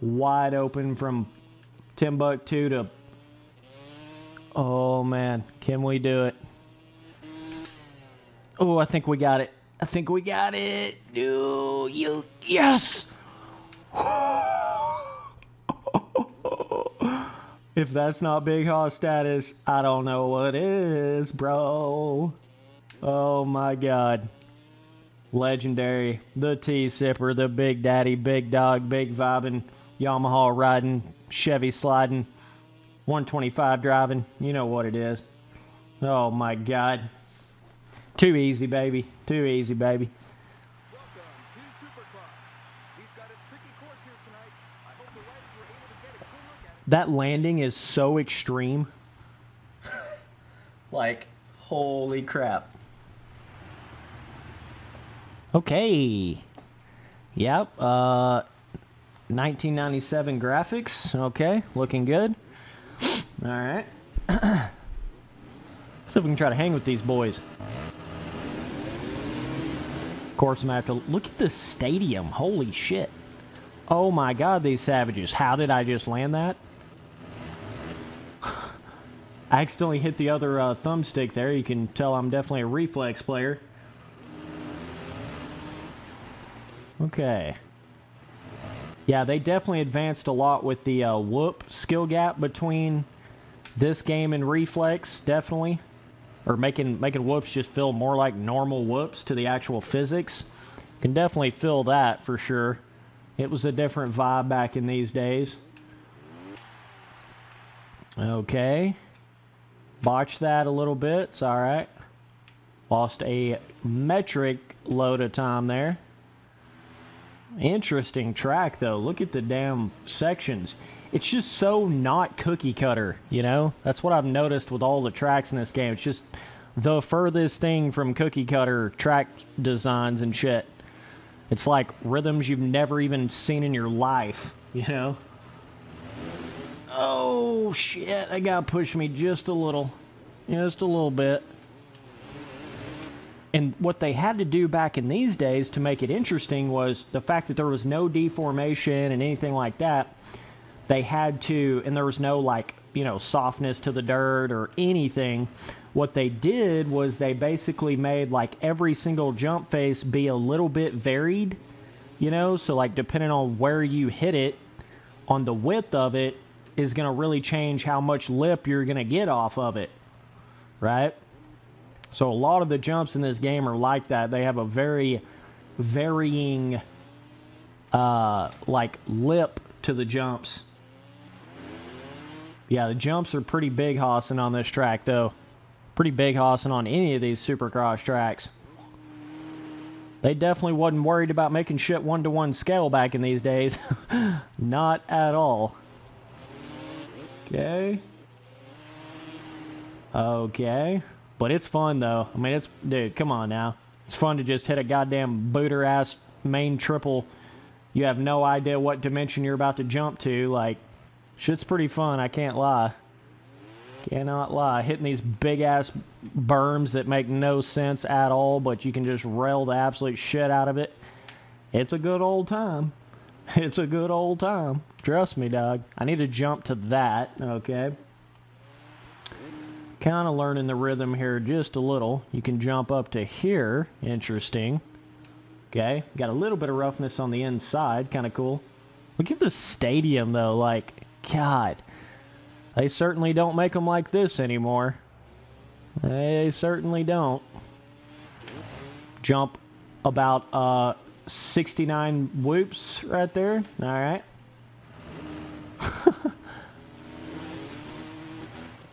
Wide open from Timbuktu to... Oh, man. Can we do it? Oh, I think we got it. I think we got it. Yes! If that's not big hoss status, I don't know what is, bro. Oh my god. Legendary. The T-Sipper, the Big Daddy, Big Dog, Big Vibin', Yamaha riding, Chevy sliding, 125 driving. You know what it is. Oh my god. Too easy, baby. Too easy, baby. Welcome to Supercross. We've got a tricky course here tonight. I hope the riders were able to get a good look at it. That landing is so extreme. Like, holy crap. Okay. Yep. 1997 graphics. Okay. Looking good. All right. See if we can try to hang with these boys. Of course, I'm going to have to look at this stadium. Holy shit. Oh my god, these savages. How did I just land that? I accidentally hit the other thumbstick there. You can tell I'm definitely a reflex player. Okay. Yeah, they definitely advanced a lot with the whoop skill gap between this game and reflex, definitely. Or making whoops just feel more like normal whoops to the actual physics. Can definitely feel that for sure. It was a different vibe back in these days. Okay. Botched that a little bit. It's alright. Lost a metric load of time there. Interesting track, though. Look at the damn sections. It's just so not cookie cutter, you know? That's what I've noticed with all the tracks in this game. It's just the furthest thing from cookie cutter track designs and shit. It's like rhythms you've never even seen in your life, you know? Oh, shit. That guy pushed me just a little. Just a little bit. And what they had to do back in these days to make it interesting was the fact that there was no deformation and anything like that. They had to, and there was no, like, you know, softness to the dirt or anything. What they did was they basically made, like, every single jump face be a little bit varied, you know? So, like, depending on where you hit it, on the width of it, is going to really change how much lip you're going to get off of it, right? So a lot of the jumps in this game are like that. They have a very varying, like, lip to the jumps. Yeah, the jumps are pretty big hossing on this track, though. Pretty big hossing on any of these Supercross tracks. They definitely wasn't worried about making shit one-to-one scale back in these days. Not at all. Okay. Okay. But it's fun, though. I mean, it's... Dude, come on now. It's fun to just hit a goddamn booter-ass main triple. You have no idea what dimension you're about to jump to. Like, shit's pretty fun, I can't lie. Cannot lie. Hitting these big-ass berms that make no sense at all, but you can just rail the absolute shit out of it. It's a good old time. It's a good old time. Trust me, dog. I need to jump to that, okay? Kind of learning the rhythm here just a little. You can jump up to here. Interesting. Okay. Got a little bit of roughness on the inside. Kind of cool. Look at the stadium, though. Like, God. They certainly don't make them like this anymore. They certainly don't. Jump about 69 whoops right there. All right.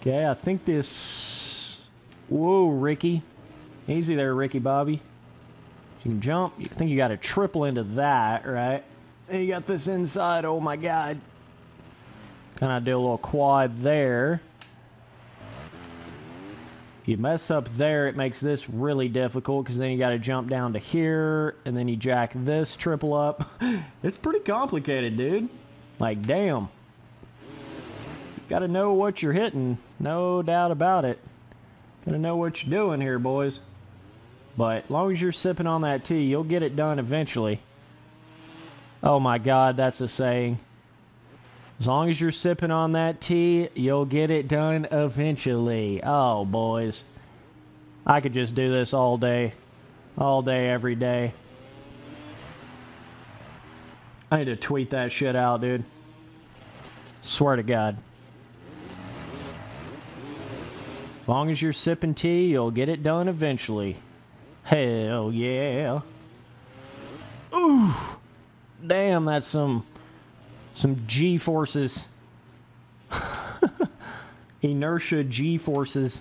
Okay, I think this... Whoa, Ricky. Easy there, Ricky Bobby. You can jump. I think you got to triple into that, right? And you got this inside. Oh, my God. Kind of do a little quad there. If you mess up there, it makes this really difficult because then you got to jump down to here, and then you jack this triple up. It's pretty complicated, dude. Like, damn. Got to know what you're hitting. No doubt about it. Got to know what you're doing here, boys. But as long as you're sipping on that tea, you'll get it done eventually. Oh my God, that's a saying. As long as you're sipping on that tea, you'll get it done eventually. Oh, boys. I could just do this all day. All day, every day. I need to tweet that shit out, dude. Swear to God. As long as you're sipping tea, you'll get it done eventually. Hell yeah. Ooh. Damn, that's some G-forces. Inertia G-forces.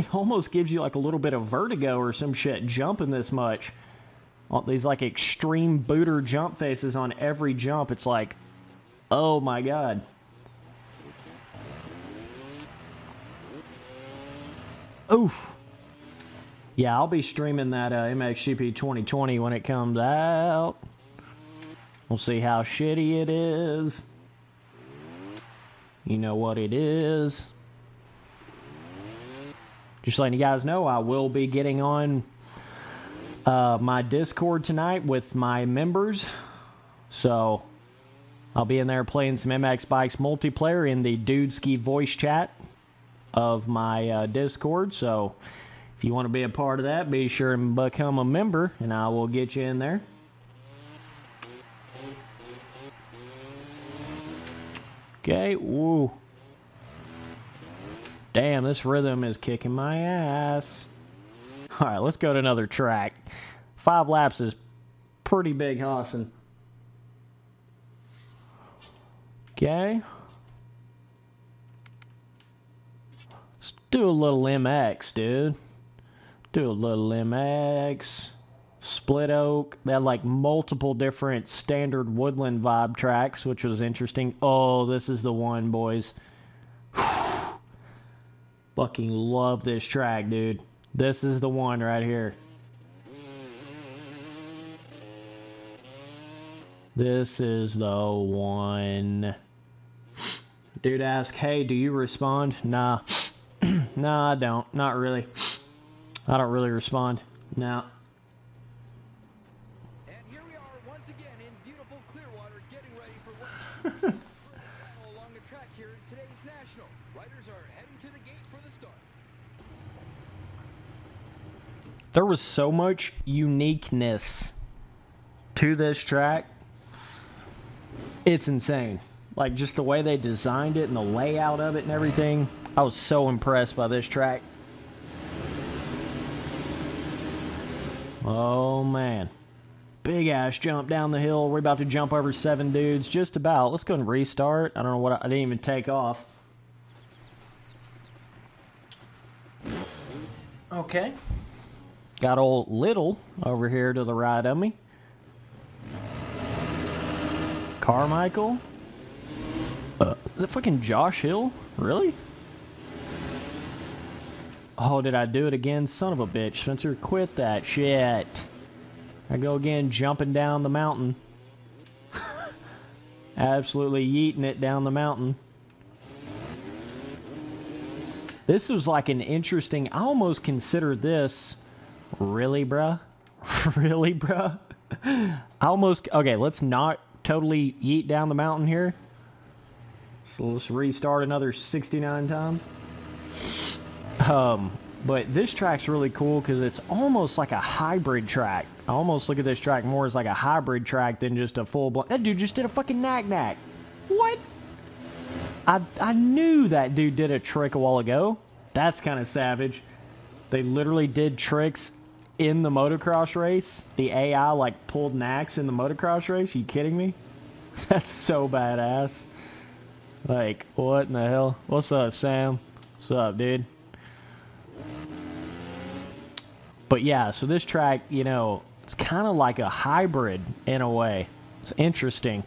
It almost gives you like a little bit of vertigo or some shit jumping this much. All these like extreme booter jump faces on every jump. It's like, oh my god. Oof. Yeah, I'll be streaming that MXGP 2020 when it comes out. We'll see how shitty it is. You know what it is. Just letting you guys know, I will be getting on my Discord tonight with my members. So, I'll be in there playing some MX Bikes multiplayer in the Dudeski voice chat of my Discord. So, if you want to be a part of that, be sure and become a member, and I will get you in there. Okay, woo. Damn, this rhythm is kicking my ass. Alright, let's go to another track. 5 laps is pretty big hossing. Okay. Let's do a little MX, dude. Do a little MX. Split Oak. They had like multiple different standard woodland vibe tracks, which was interesting. Oh, this is the one, boys. Fucking love this track, dude. This is the one right here. This is the one. Dude asked, hey, do you respond? Nah. Nah, I don't. Not really. I don't really respond. No. And here we are once again in beautiful Clearwater, getting ready for what along the track here in today's national. Riders are heading to the gate for the start. There was so much uniqueness to this track. It's insane. Like, just the way they designed it and the layout of it and everything. I was so impressed by this track. Oh, man. Big ass jump down the hill. We're about to jump over 7 dudes. Just about. Let's go and restart. I don't know what I didn't even take off. Okay. Got old Little over here to the right of me. Carmichael. Is it fucking Josh Hill? Really? Oh, did I do it again? Son of a bitch. Spencer, quit that shit. I go again, jumping down the mountain. Absolutely yeeting it down the mountain. This was like an interesting... I almost consider this... Really, bruh? Really, bruh? I almost... Okay, let's not totally yeet down the mountain here. So let's restart another 69 times. But this track's really cool because it's almost like a hybrid track. I almost look at this track more as like a hybrid track than just a full-blown... That dude just did a fucking knack-knack. What? I knew that dude did a trick a while ago. That's kind of savage. They literally did tricks in the motocross race. The AI, like, pulled knacks in the motocross race. Are you kidding me? That's so badass. Like, what in the hell? What's up, Sam? What's up, dude? But yeah, so this track, you know, it's kind of like a hybrid in a way. It's interesting.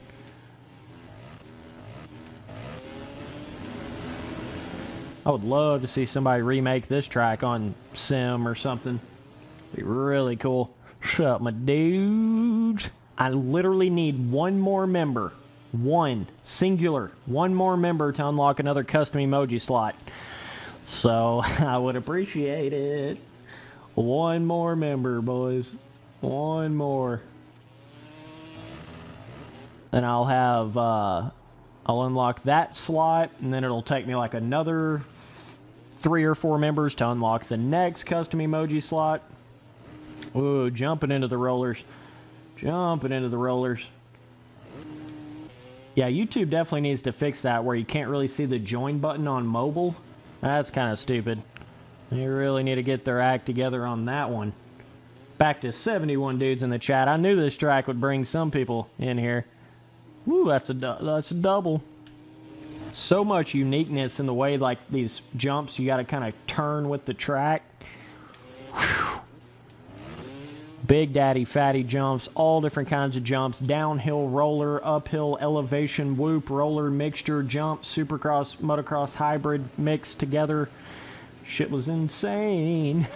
I would love to see somebody remake this track on Sim or something. Be really cool. Shut up, my dudes. I literally need one more member. One. Singular. One more member to unlock another custom emoji slot. So, I would appreciate it. One more member, boys. One more. And I'll have, I'll unlock that slot, and then it'll take me like another 3 or 4 members to unlock the next custom emoji slot. Ooh, jumping into the rollers. Jumping into the rollers. Yeah, YouTube definitely needs to fix that where you can't really see the join button on mobile. That's kind of stupid. They really need to get their act together on that one. Back to 71 dudes in the chat. I knew this track would bring some people in here. Woo, that's a double. So much uniqueness in the way, like, these jumps, you got to kind of turn with the track. Whew. Big daddy fatty jumps, all different kinds of jumps, downhill roller, uphill elevation, whoop, roller, mixture, jump, supercross, motocross, hybrid, mixed together. Shit was insane.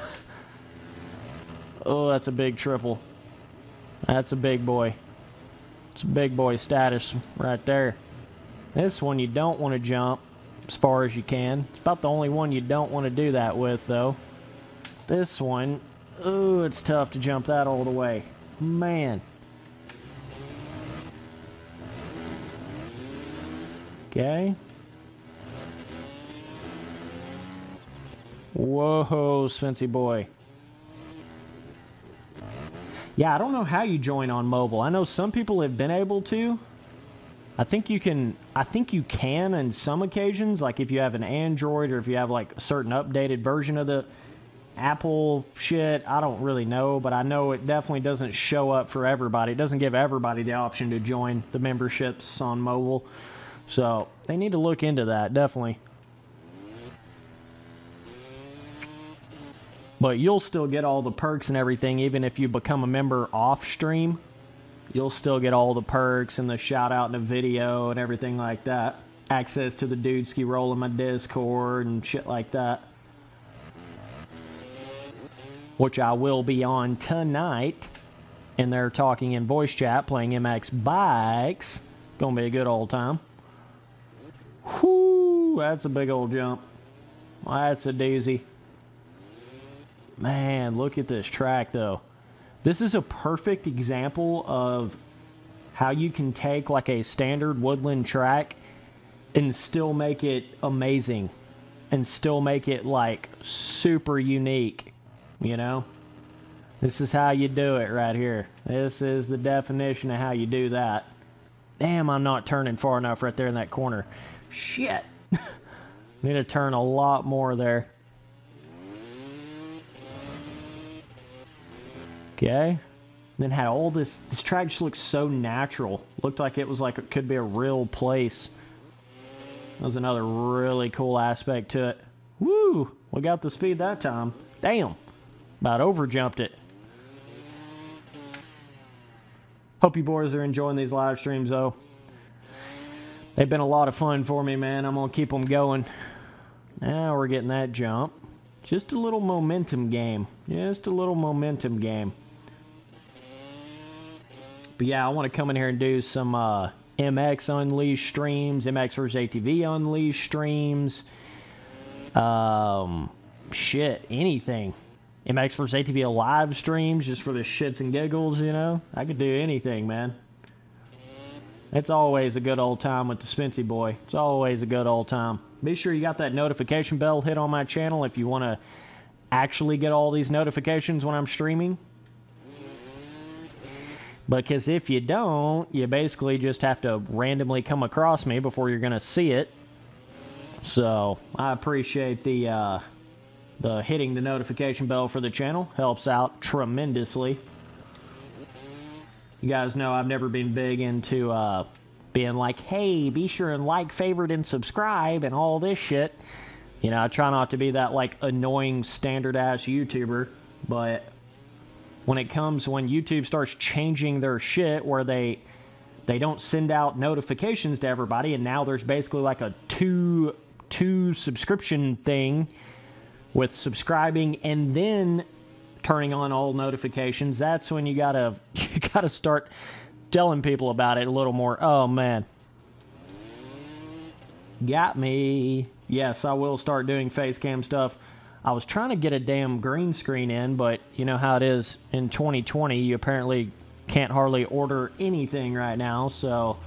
Oh, that's a big triple. That's a big boy. It's a big boy status right there. This one you don't want to jump as far as you can. It's about the only one you don't want to do that with, though. This one, ooh, it's tough to jump that all the way. Man. Okay. Whoa, Spency boy. Yeah, I don't know how you join on mobile. I know some people have been able to. I think you can on some occasions, like if you have an Android or if you have like a certain updated version of the Apple shit. I don't really know, but I know it definitely doesn't show up for everybody. It doesn't give everybody the option to join the memberships on mobile. So they need to look into that, definitely. But you'll still get all the perks and everything, even if you become a member off stream. You'll still get all the perks and the shout out in the video and everything like that. Access to the dudeski roll in my Discord and shit like that. Which I will be on tonight. And they're talking in voice chat, playing MX bikes. Gonna be a good old time. Whoo, that's a big old jump. That's a doozy. Man, look at this track, though. This is a perfect example of how you can take, like, a standard woodland track and still make it amazing. And still make it, like, super unique, you know? This is how you do it right here. This is the definition of how you do that. Damn, I'm not turning far enough right there in that corner. Shit. Need to turn a lot more there. Okay. Then had all this track just looked so natural. Looked like it was like it could be a real place. That was another really cool aspect to it. Woo! We got the speed that time. Damn. About overjumped it. Hope you boys are enjoying these live streams, though. They've been a lot of fun for me, man. I'm going to keep them going. Now we're getting that jump. Just a little momentum game. Just a little momentum game. But yeah, I want to come in here and do some MX Unleashed streams, MX vs. ATV Unleashed streams. Shit, anything. MX vs. ATV live streams just for the shits and giggles, you know? I could do anything, man. It's always a good old time with the Spency boy. It's always a good old time. Be sure you got that notification bell hit on my channel if you want to actually get all these notifications when I'm streaming. Because if you don't, you basically just have to randomly come across me before you're going to see it. So, I appreciate the hitting the notification bell for the channel. Helps out tremendously. You guys know I've never been big into being like, hey, be sure and like, favorite, and subscribe, and all this shit. You know, I try not to be that, like, annoying standard-ass YouTuber, but when YouTube starts changing their shit where they don't send out notifications to everybody, and now there's basically like a two subscription thing with subscribing and then turning on all notifications, that's when you gotta start telling people about it a little more. Oh man, got me. Yes, I will start doing face cam stuff. I was trying to get a damn green screen in, but you know how it is in 2020. You apparently can't hardly order anything right now, so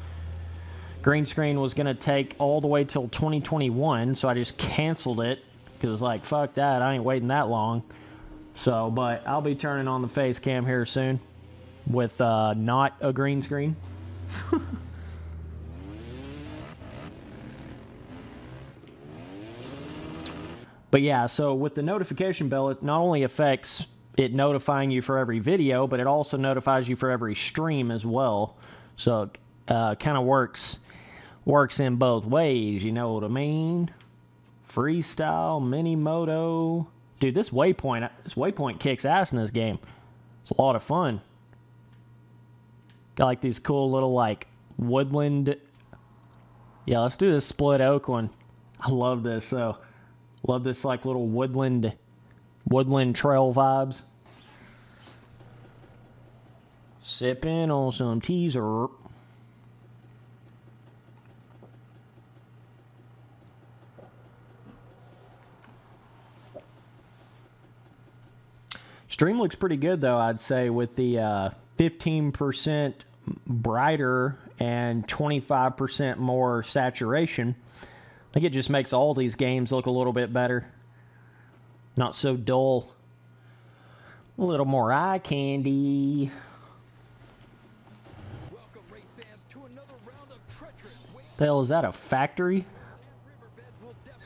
green screen was going to take all the way till 2021, so I just canceled it because, like, fuck that. I ain't waiting that long. So, but I'll be turning on the face cam here soon with not a green screen. But yeah, so with the notification bell, it not only affects it notifying you for every video, but it also notifies you for every stream as well. So it kind of works Works in both ways, you know what I mean? Freestyle, mini moto. Dude, this waypoint kicks ass in this game. It's a lot of fun. Got like these cool little like woodland. Yeah, let's do this split oak one. I love this though. Love this like little woodland trail vibes. Sipping on some teaser. Stream looks pretty good though, I'd say, with the 15% brighter and 25% more saturation. I think it just makes all these games look a little bit better. Not so dull. A little more eye candy. Welcome, race fans, to another round of treacherous The hell is that, a factory?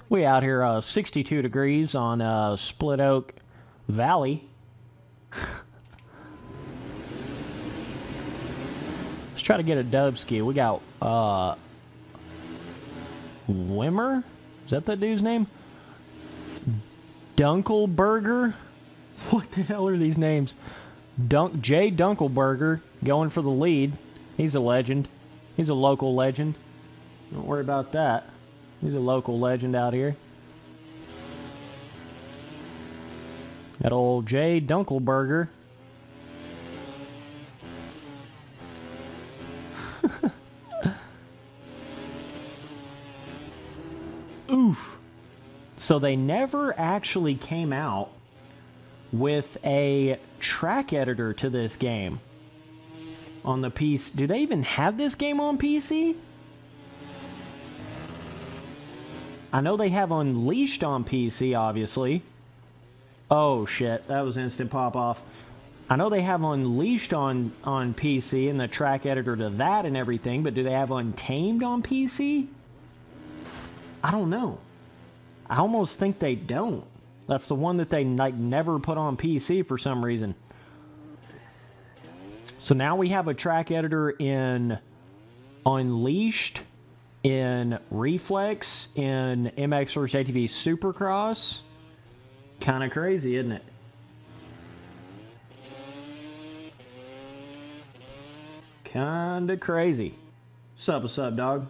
We out here 62 degrees on Split Oak Valley. Let's try to get a dub ski. We got Wimmer? Is that dude's name? Dunkelberger? What the hell are these names? Jay Dunkelberger going for the lead. He's a legend. He's a local legend. Don't worry about that. He's a local legend out here. That old Jay Dunkelberger. Oof. So they never actually came out with a track editor to this game on the PC. Do they even have this game on PC? I know they have Unleashed on PC, obviously. Oh shit, that was instant pop off. I know they have Unleashed on PC and the track editor to that and everything, but do they have Untamed on PC? I don't know. I almost think they don't. That's the one that they like never put on PC for some reason. So now we have a track editor in Unleashed, in Reflex, in MX vs ATV Supercross. Kind of crazy, isn't it? Kind of crazy. What's up, dog?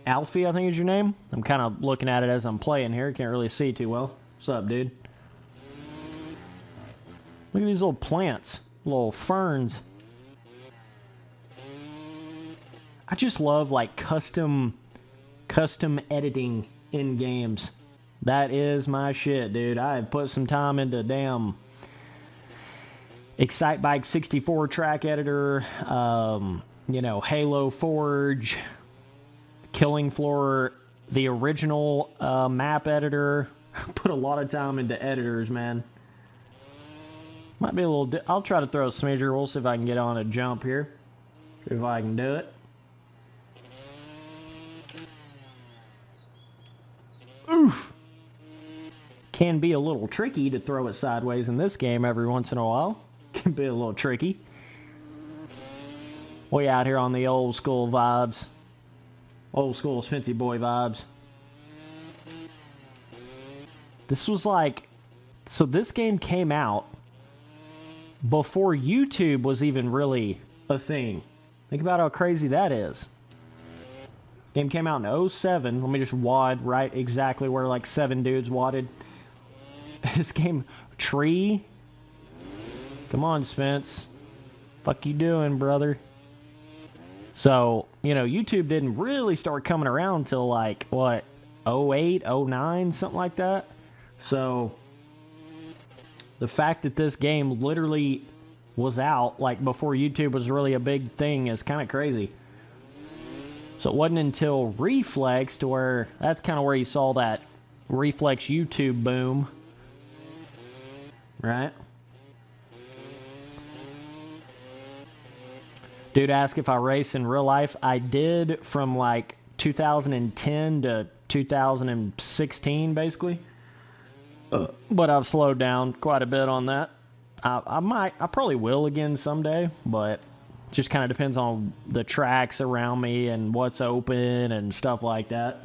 Alfie, I think is your name. I'm kind of looking at it as I'm playing here. Can't really see too well. What's up, dude? Look at these little plants. Little ferns. I just love like custom editing in games. That is my shit, dude. I have put some time into damn Excitebike 64 track editor, you know, Halo Forge, Killing Floor, the original map editor. Put a lot of time into editors, man. Might be a little... I'll try to throw a smidger. We'll see if I can get on a jump here. See if I can do it. Oof! Can be a little tricky to throw it sideways in this game every once in a while. Can be a little tricky. We out here on the old school vibes. Old school Spency boy vibes. This was like... So this game came out before YouTube was even really a thing. Think about how crazy that is. Game came out in 07. Let me just wad right exactly where like 7 dudes wadded. This game... Tree... Come on, Spence. Fuck you doing, brother? So, you know, YouTube didn't really start coming around till like, what, 08, 09, something like that? So, the fact that this game literally was out, like, before YouTube was really a big thing is kind of crazy. So, it wasn't until Reflex to where, that's kind of where you saw that Reflex YouTube boom. Right? Dude asked if I race in real life. I did from like 2010 to 2016, basically. But I've slowed down quite a bit on that. I probably will again someday, but Just kind of depends on the tracks around me and what's open and stuff like that.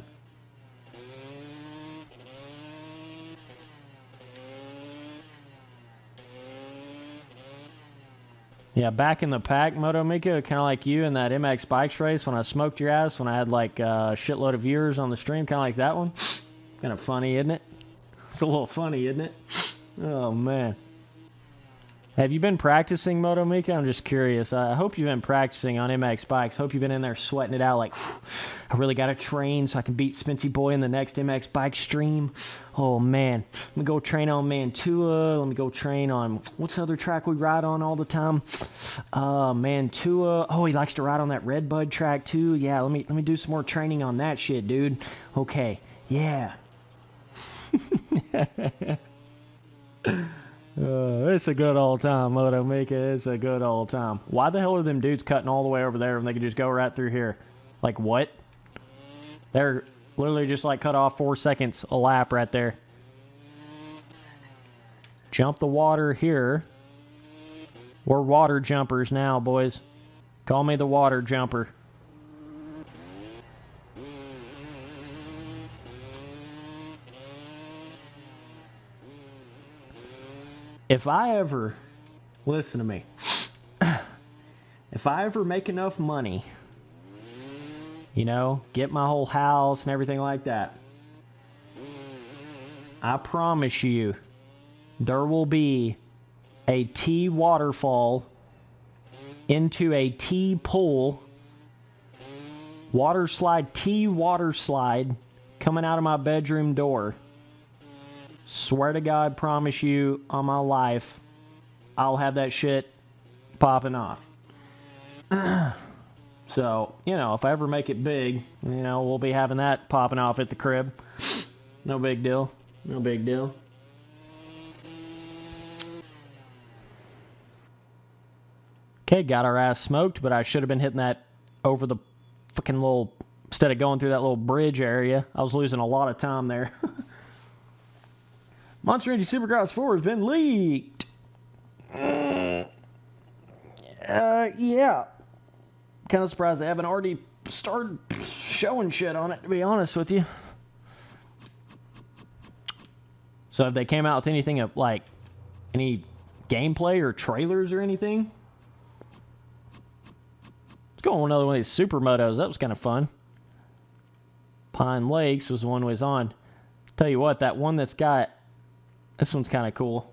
Yeah, back in the pack, Moto Mika, kind of like you in that MX Bikes race when I smoked your ass, when I had like a shitload of viewers on the stream, kind of like that one. Kind of funny, isn't it? It's a little funny, isn't it? Oh, man. Have you been practicing, Moto Mika? I'm just curious. I hope you've been practicing on MX Bikes. Hope you've been in there sweating it out like, I really got to train so I can beat Spency Boy in the next MX Bike stream. Oh, man. Let me go train on Mantua. Let me go train on, what's the other track we ride on all the time? Mantua. Oh, he likes to ride on that Redbud track, too. Yeah, let me do some more training on that shit, dude. Okay, yeah. It's a good old time, Moto Mika. It's a good old time. Why the hell are them dudes cutting all the way over there when they could just go right through here? Like, what? They're literally just like cut off 4 seconds a lap right there. Jump the water here. We're water jumpers now, boys. Call me the water jumper. If I ever, listen to me, if I ever make enough money, you know, get my whole house and everything like that, I promise you, there will be a T waterfall into a T pool, water slide, T water slide coming out of my bedroom door. Swear to God, promise you on my life, I'll have that shit popping off. So, you know, if I ever make it big, you know, we'll be having that popping off at the crib. No big deal. No big deal. Okay, got our ass smoked, but I should have been hitting that over the fucking little, instead of going through that little bridge area. I was losing a lot of time there. Monster Energy Supercross 4 has been leaked. Yeah. Kind of surprised they haven't already started showing shit on it, to be honest with you. So if they came out with anything of, like, any gameplay or trailers or anything? Let's go on another one of these supermotos. That was kind of fun. Pine Lakes was the one we was on. Tell you what, that one that's got... This one's kind of cool.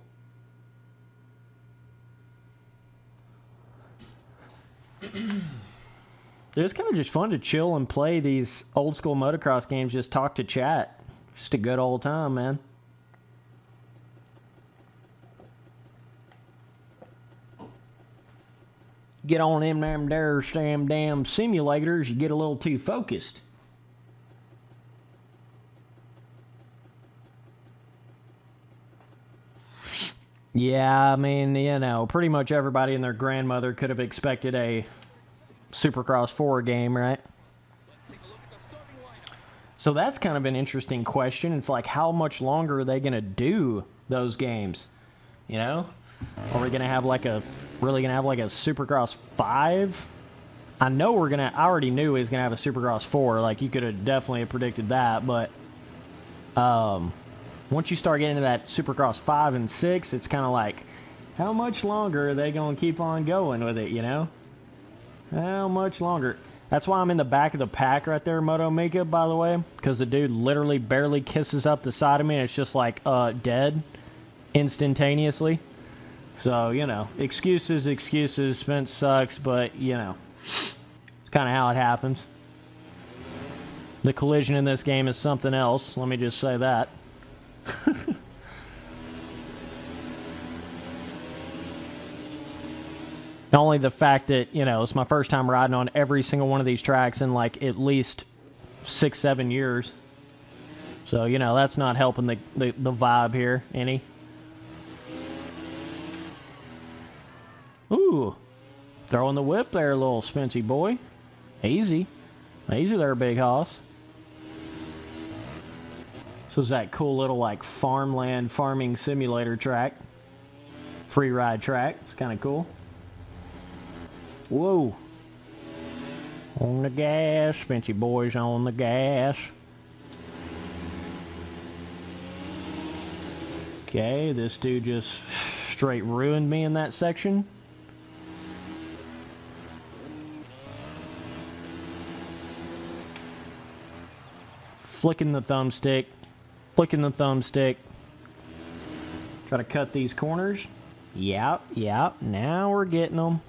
It's kind of just fun to chill and play these old school motocross games. Just talk to chat. Just a good old time, man. Get on them damn simulators, you get a little too focused. Yeah, I mean, you know, pretty much everybody and their grandmother could have expected a Supercross 4 game, right? So that's kind of an interesting question. It's like, how much longer are they going to do those games? You know? Are we going to have like a, really going to have like a Supercross 5? I know we're going to, I already knew he was going to have a Supercross 4. Like, you could have definitely predicted that, but, once you start getting into that Supercross 5 and 6, it's kind of like, how much longer are they going to keep on going with it, you know? How much longer? That's why I'm in the back of the pack right there, Moto Mika, by the way, because the dude literally barely kisses up the side of me, and it's just like, dead instantaneously. So, you know, excuses, Spence sucks, but, you know, it's kind of how it happens. The collision in this game is something else, let me just say that. Not only the fact that, you know, it's my first time riding on every single one of these tracks in like at least 6-7 years. So, you know, that's not helping the vibe here any. Ooh. Throwing the whip there, little Spency boy. Easy. Easy there, big hoss. So it's that cool little like farmland farming simulator track. Free ride track. It's kind of cool. Whoa. On the gas. Spency boys on the gas. Okay, this dude just straight ruined me in that section. Flicking the thumbstick. Flicking the thumbstick. Try to cut these corners. Yep, yep. Now we're getting them.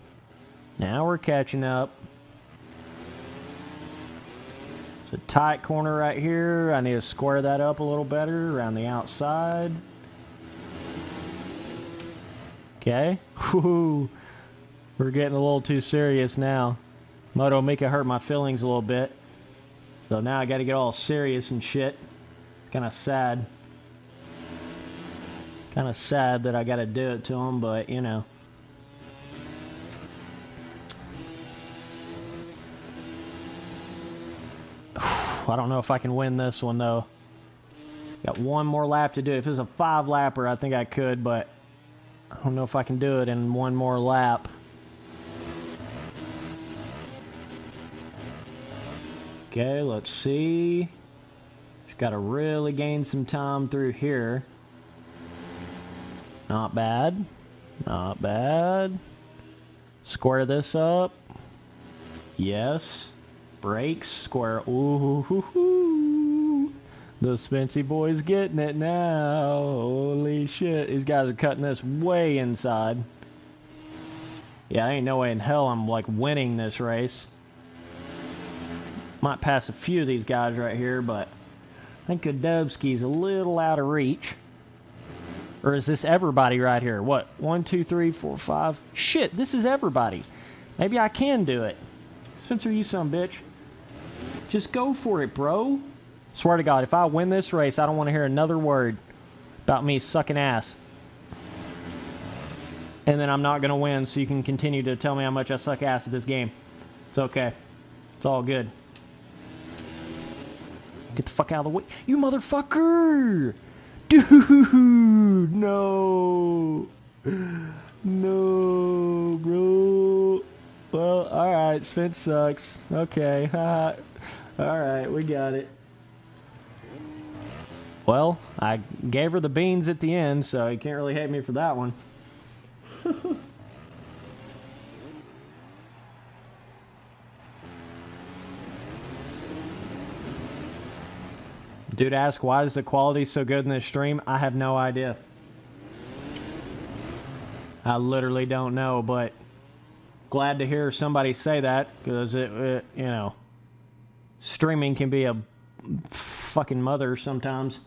Now we're catching up. It's a tight corner right here. I need to square that up a little better around the outside. Okay. Woo. We're getting a little too serious now. Moto Mika hurt my feelings a little bit. So now I got to get all serious and shit. Kind of sad. Kind of sad that I got to do it to him, but you know. I don't know if I can win this one though. Got one more lap to do it. If it was a 5-lapper, I think I could, but I don't know if I can do it in one more lap. Okay, let's see. Just got to really gain some time through here. Not bad. Not bad. Square this up. Yes. Brakes. Square. Ooh. Hoo, hoo. The Spency boy's getting it now. Holy shit. These guys are cutting this way inside. Yeah, ain't no way in hell I'm like winning this race. Might pass a few of these guys right here, but I think Godubski's a little out of reach. Or is this everybody right here? What? 1, 2, 3, 4, 5. Shit, this is everybody. Maybe I can do it. Spencer, you son of a bitch. Just go for it, bro. Swear to God, if I win this race, I don't want to hear another word about me sucking ass. And then I'm not going to win, so you can continue to tell me how much I suck ass at this game. It's okay. It's all good. Get the fuck out of the way. You motherfucker! Dude, no. No, bro. Well, alright, Spence sucks. Okay, alright, we got it. Well, I gave her the beans at the end, so you can't really hate me for that one. Dude asked, why is the quality so good in this stream? I have no idea. I literally don't know, but glad to hear somebody say that, because it, you know, streaming can be a fucking mother sometimes,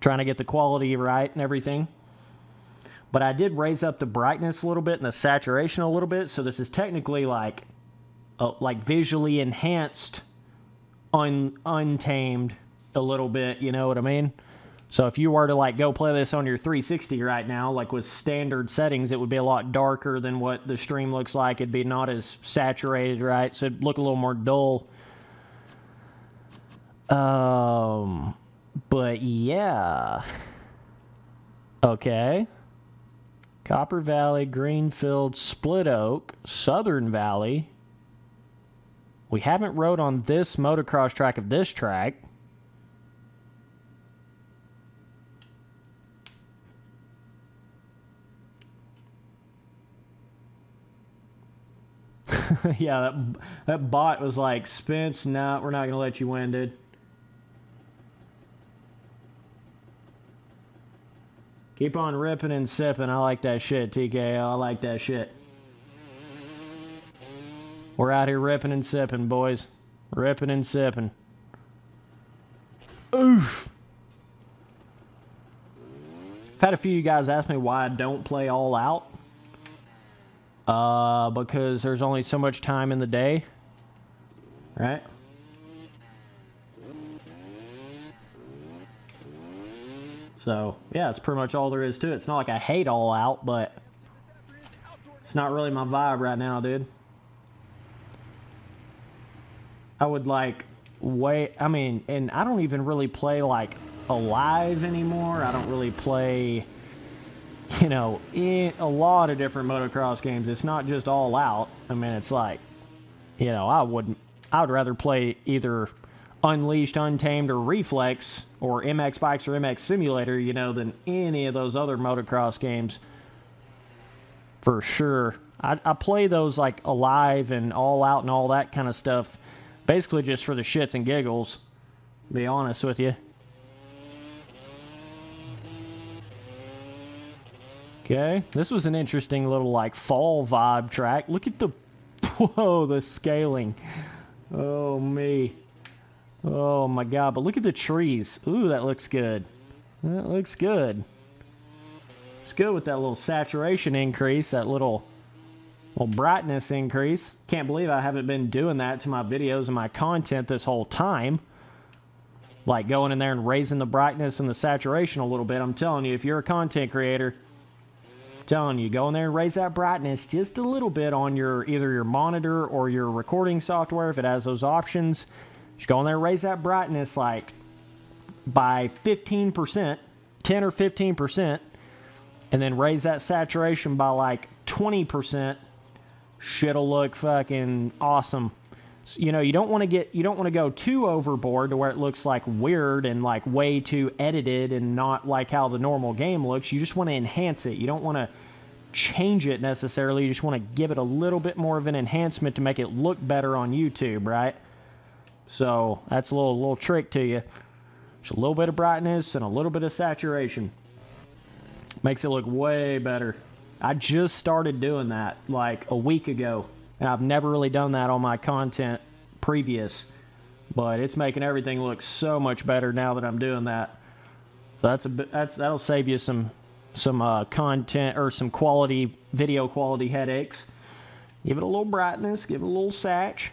trying to get the quality right and everything. But I did raise up the brightness a little bit and the saturation a little bit, so this is technically like visually enhanced Untamed a little bit, you know what I mean? So if you were to like go play this on your 360 right now, like with standard settings, it would be a lot darker than what the stream looks like. It'd be not as saturated, right? So it'd look a little more dull. But yeah. Okay. Copper Valley, Greenfield, Split Oak, Southern Valley. We haven't rode on this motocross track of this track. Yeah, that bot was like, Spence, nah, we're not going to let you win, dude. Keep on ripping and sipping. I like that shit, TK. I like that shit. We're out here ripping and sipping, boys. Ripping and sipping. Oof. I've had a few of you guys ask me why I don't play all out. Because there's only so much time in the day. Right? So, yeah, it's pretty much all there is to it. It's not like I hate all out, but it's not really my vibe right now, dude. I would like I mean, and I don't even really play like Alive anymore. I don't really play you know, in a lot of different motocross games. It's not just all out. I mean, it's like, you know, I would rather play either Unleashed, Untamed, or Reflex, or MX Bikes or MX Simulator, you know, than any of those other motocross games. For sure. I play those like Alive and All Out and all that kind of stuff, basically just for the shits and giggles, to be honest with you. Okay, this was an interesting little like fall vibe track. Look at the, whoa, the scaling. Oh me. Oh my god, but look at the trees. Ooh, that looks good. That looks good. It's good with that little saturation increase, that little brightness increase. Can't believe I haven't been doing that to my videos and my content this whole time. Like going in there and raising the brightness and the saturation a little bit. I'm telling you, if you're a content creator, I'm telling you, go in there and raise that brightness just a little bit on your either your monitor or your recording software if it has those options. Just go in there and raise that brightness like by 15%, 10 or 15%, and then raise that saturation by like 20%. Shit'll look fucking awesome. So, you know, you don't want to go too overboard to where it looks like weird and like way too edited and not like how the normal game looks. You just want to enhance it. You don't want to change it necessarily. You just want to give it a little bit more of an enhancement to make it look better on YouTube, right? So that's a little trick to you. Just a little bit of brightness and a little bit of saturation. Makes it look way better. I just started doing that like a week ago, and I've never really done that on my content previous, but it's making everything look so much better now that I'm doing that. So that'll save you some content or some video quality headaches. Give it a little brightness, give it a little satch.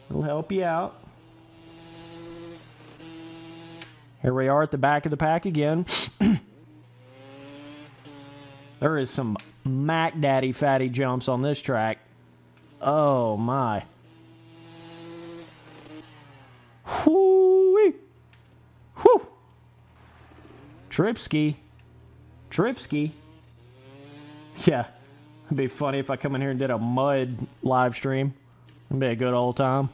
It'll help you out. Here we are at the back of the pack again. There is some Mac Daddy fatty jumps on this track. Oh my. Whoo-wee. Whew. Tripski. Yeah. It'd be funny if I come in here and did a mud live stream. It'd be a good old time.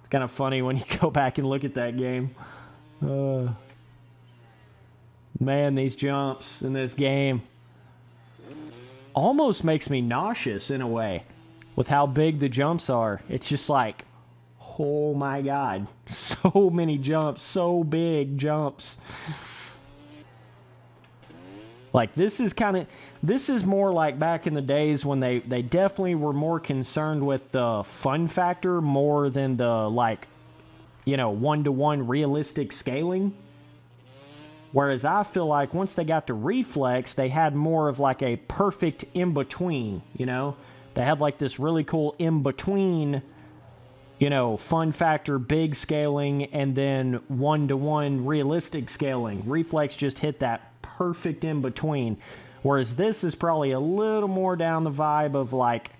It's kind of funny when you go back and look at that game. Man, these jumps in this game almost makes me nauseous in a way with how big the jumps are. It's just like, oh my god, so many jumps, so big jumps. Like this is more like back in the days when they definitely were more concerned with the fun factor more than the like, you know, one-to-one realistic scaling. Whereas I feel like once they got to Reflex, they had more of like a perfect in-between, you know? They had like this really cool in-between, you know, fun factor, big scaling, and then one-to-one realistic scaling. Reflex just hit that perfect in-between. Whereas this is probably a little more down the vibe of like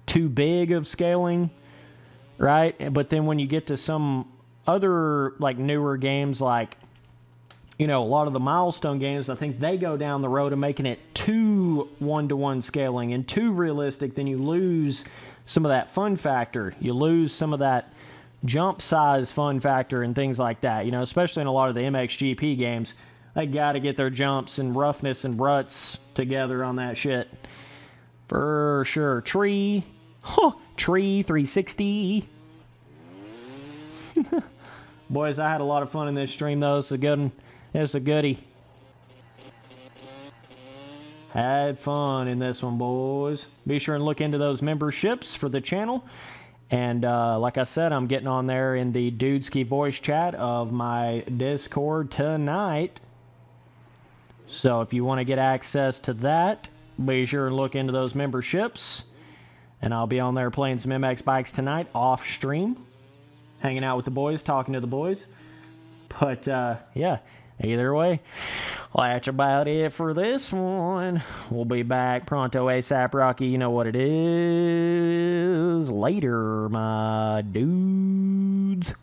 too big of scaling, right? But then when you get to some other like newer games like, you know, a lot of the milestone games, I think they go down the road of making it too one-to-one scaling and too realistic. Then you lose some of that fun factor. You lose some of that jump size fun factor and things like that. You know, especially in a lot of the MXGP games, they got to get their jumps and roughness and ruts together on that shit. For sure. Tree 360. Boys, I had a lot of fun in this stream, though. It's a good one. It's a goodie. Had fun in this one, boys. Be sure and look into those memberships for the channel. And like I said, I'm getting on there in the Dudeski voice chat of my Discord tonight. So if you want to get access to that, be sure and look into those memberships. And I'll be on there playing some MX Bikes tonight off stream. Hanging out with the boys, talking to the boys. But yeah. Either way, well, that's about it for this one. We'll be back pronto, ASAP Rocky. You know what it is. Later, my dudes.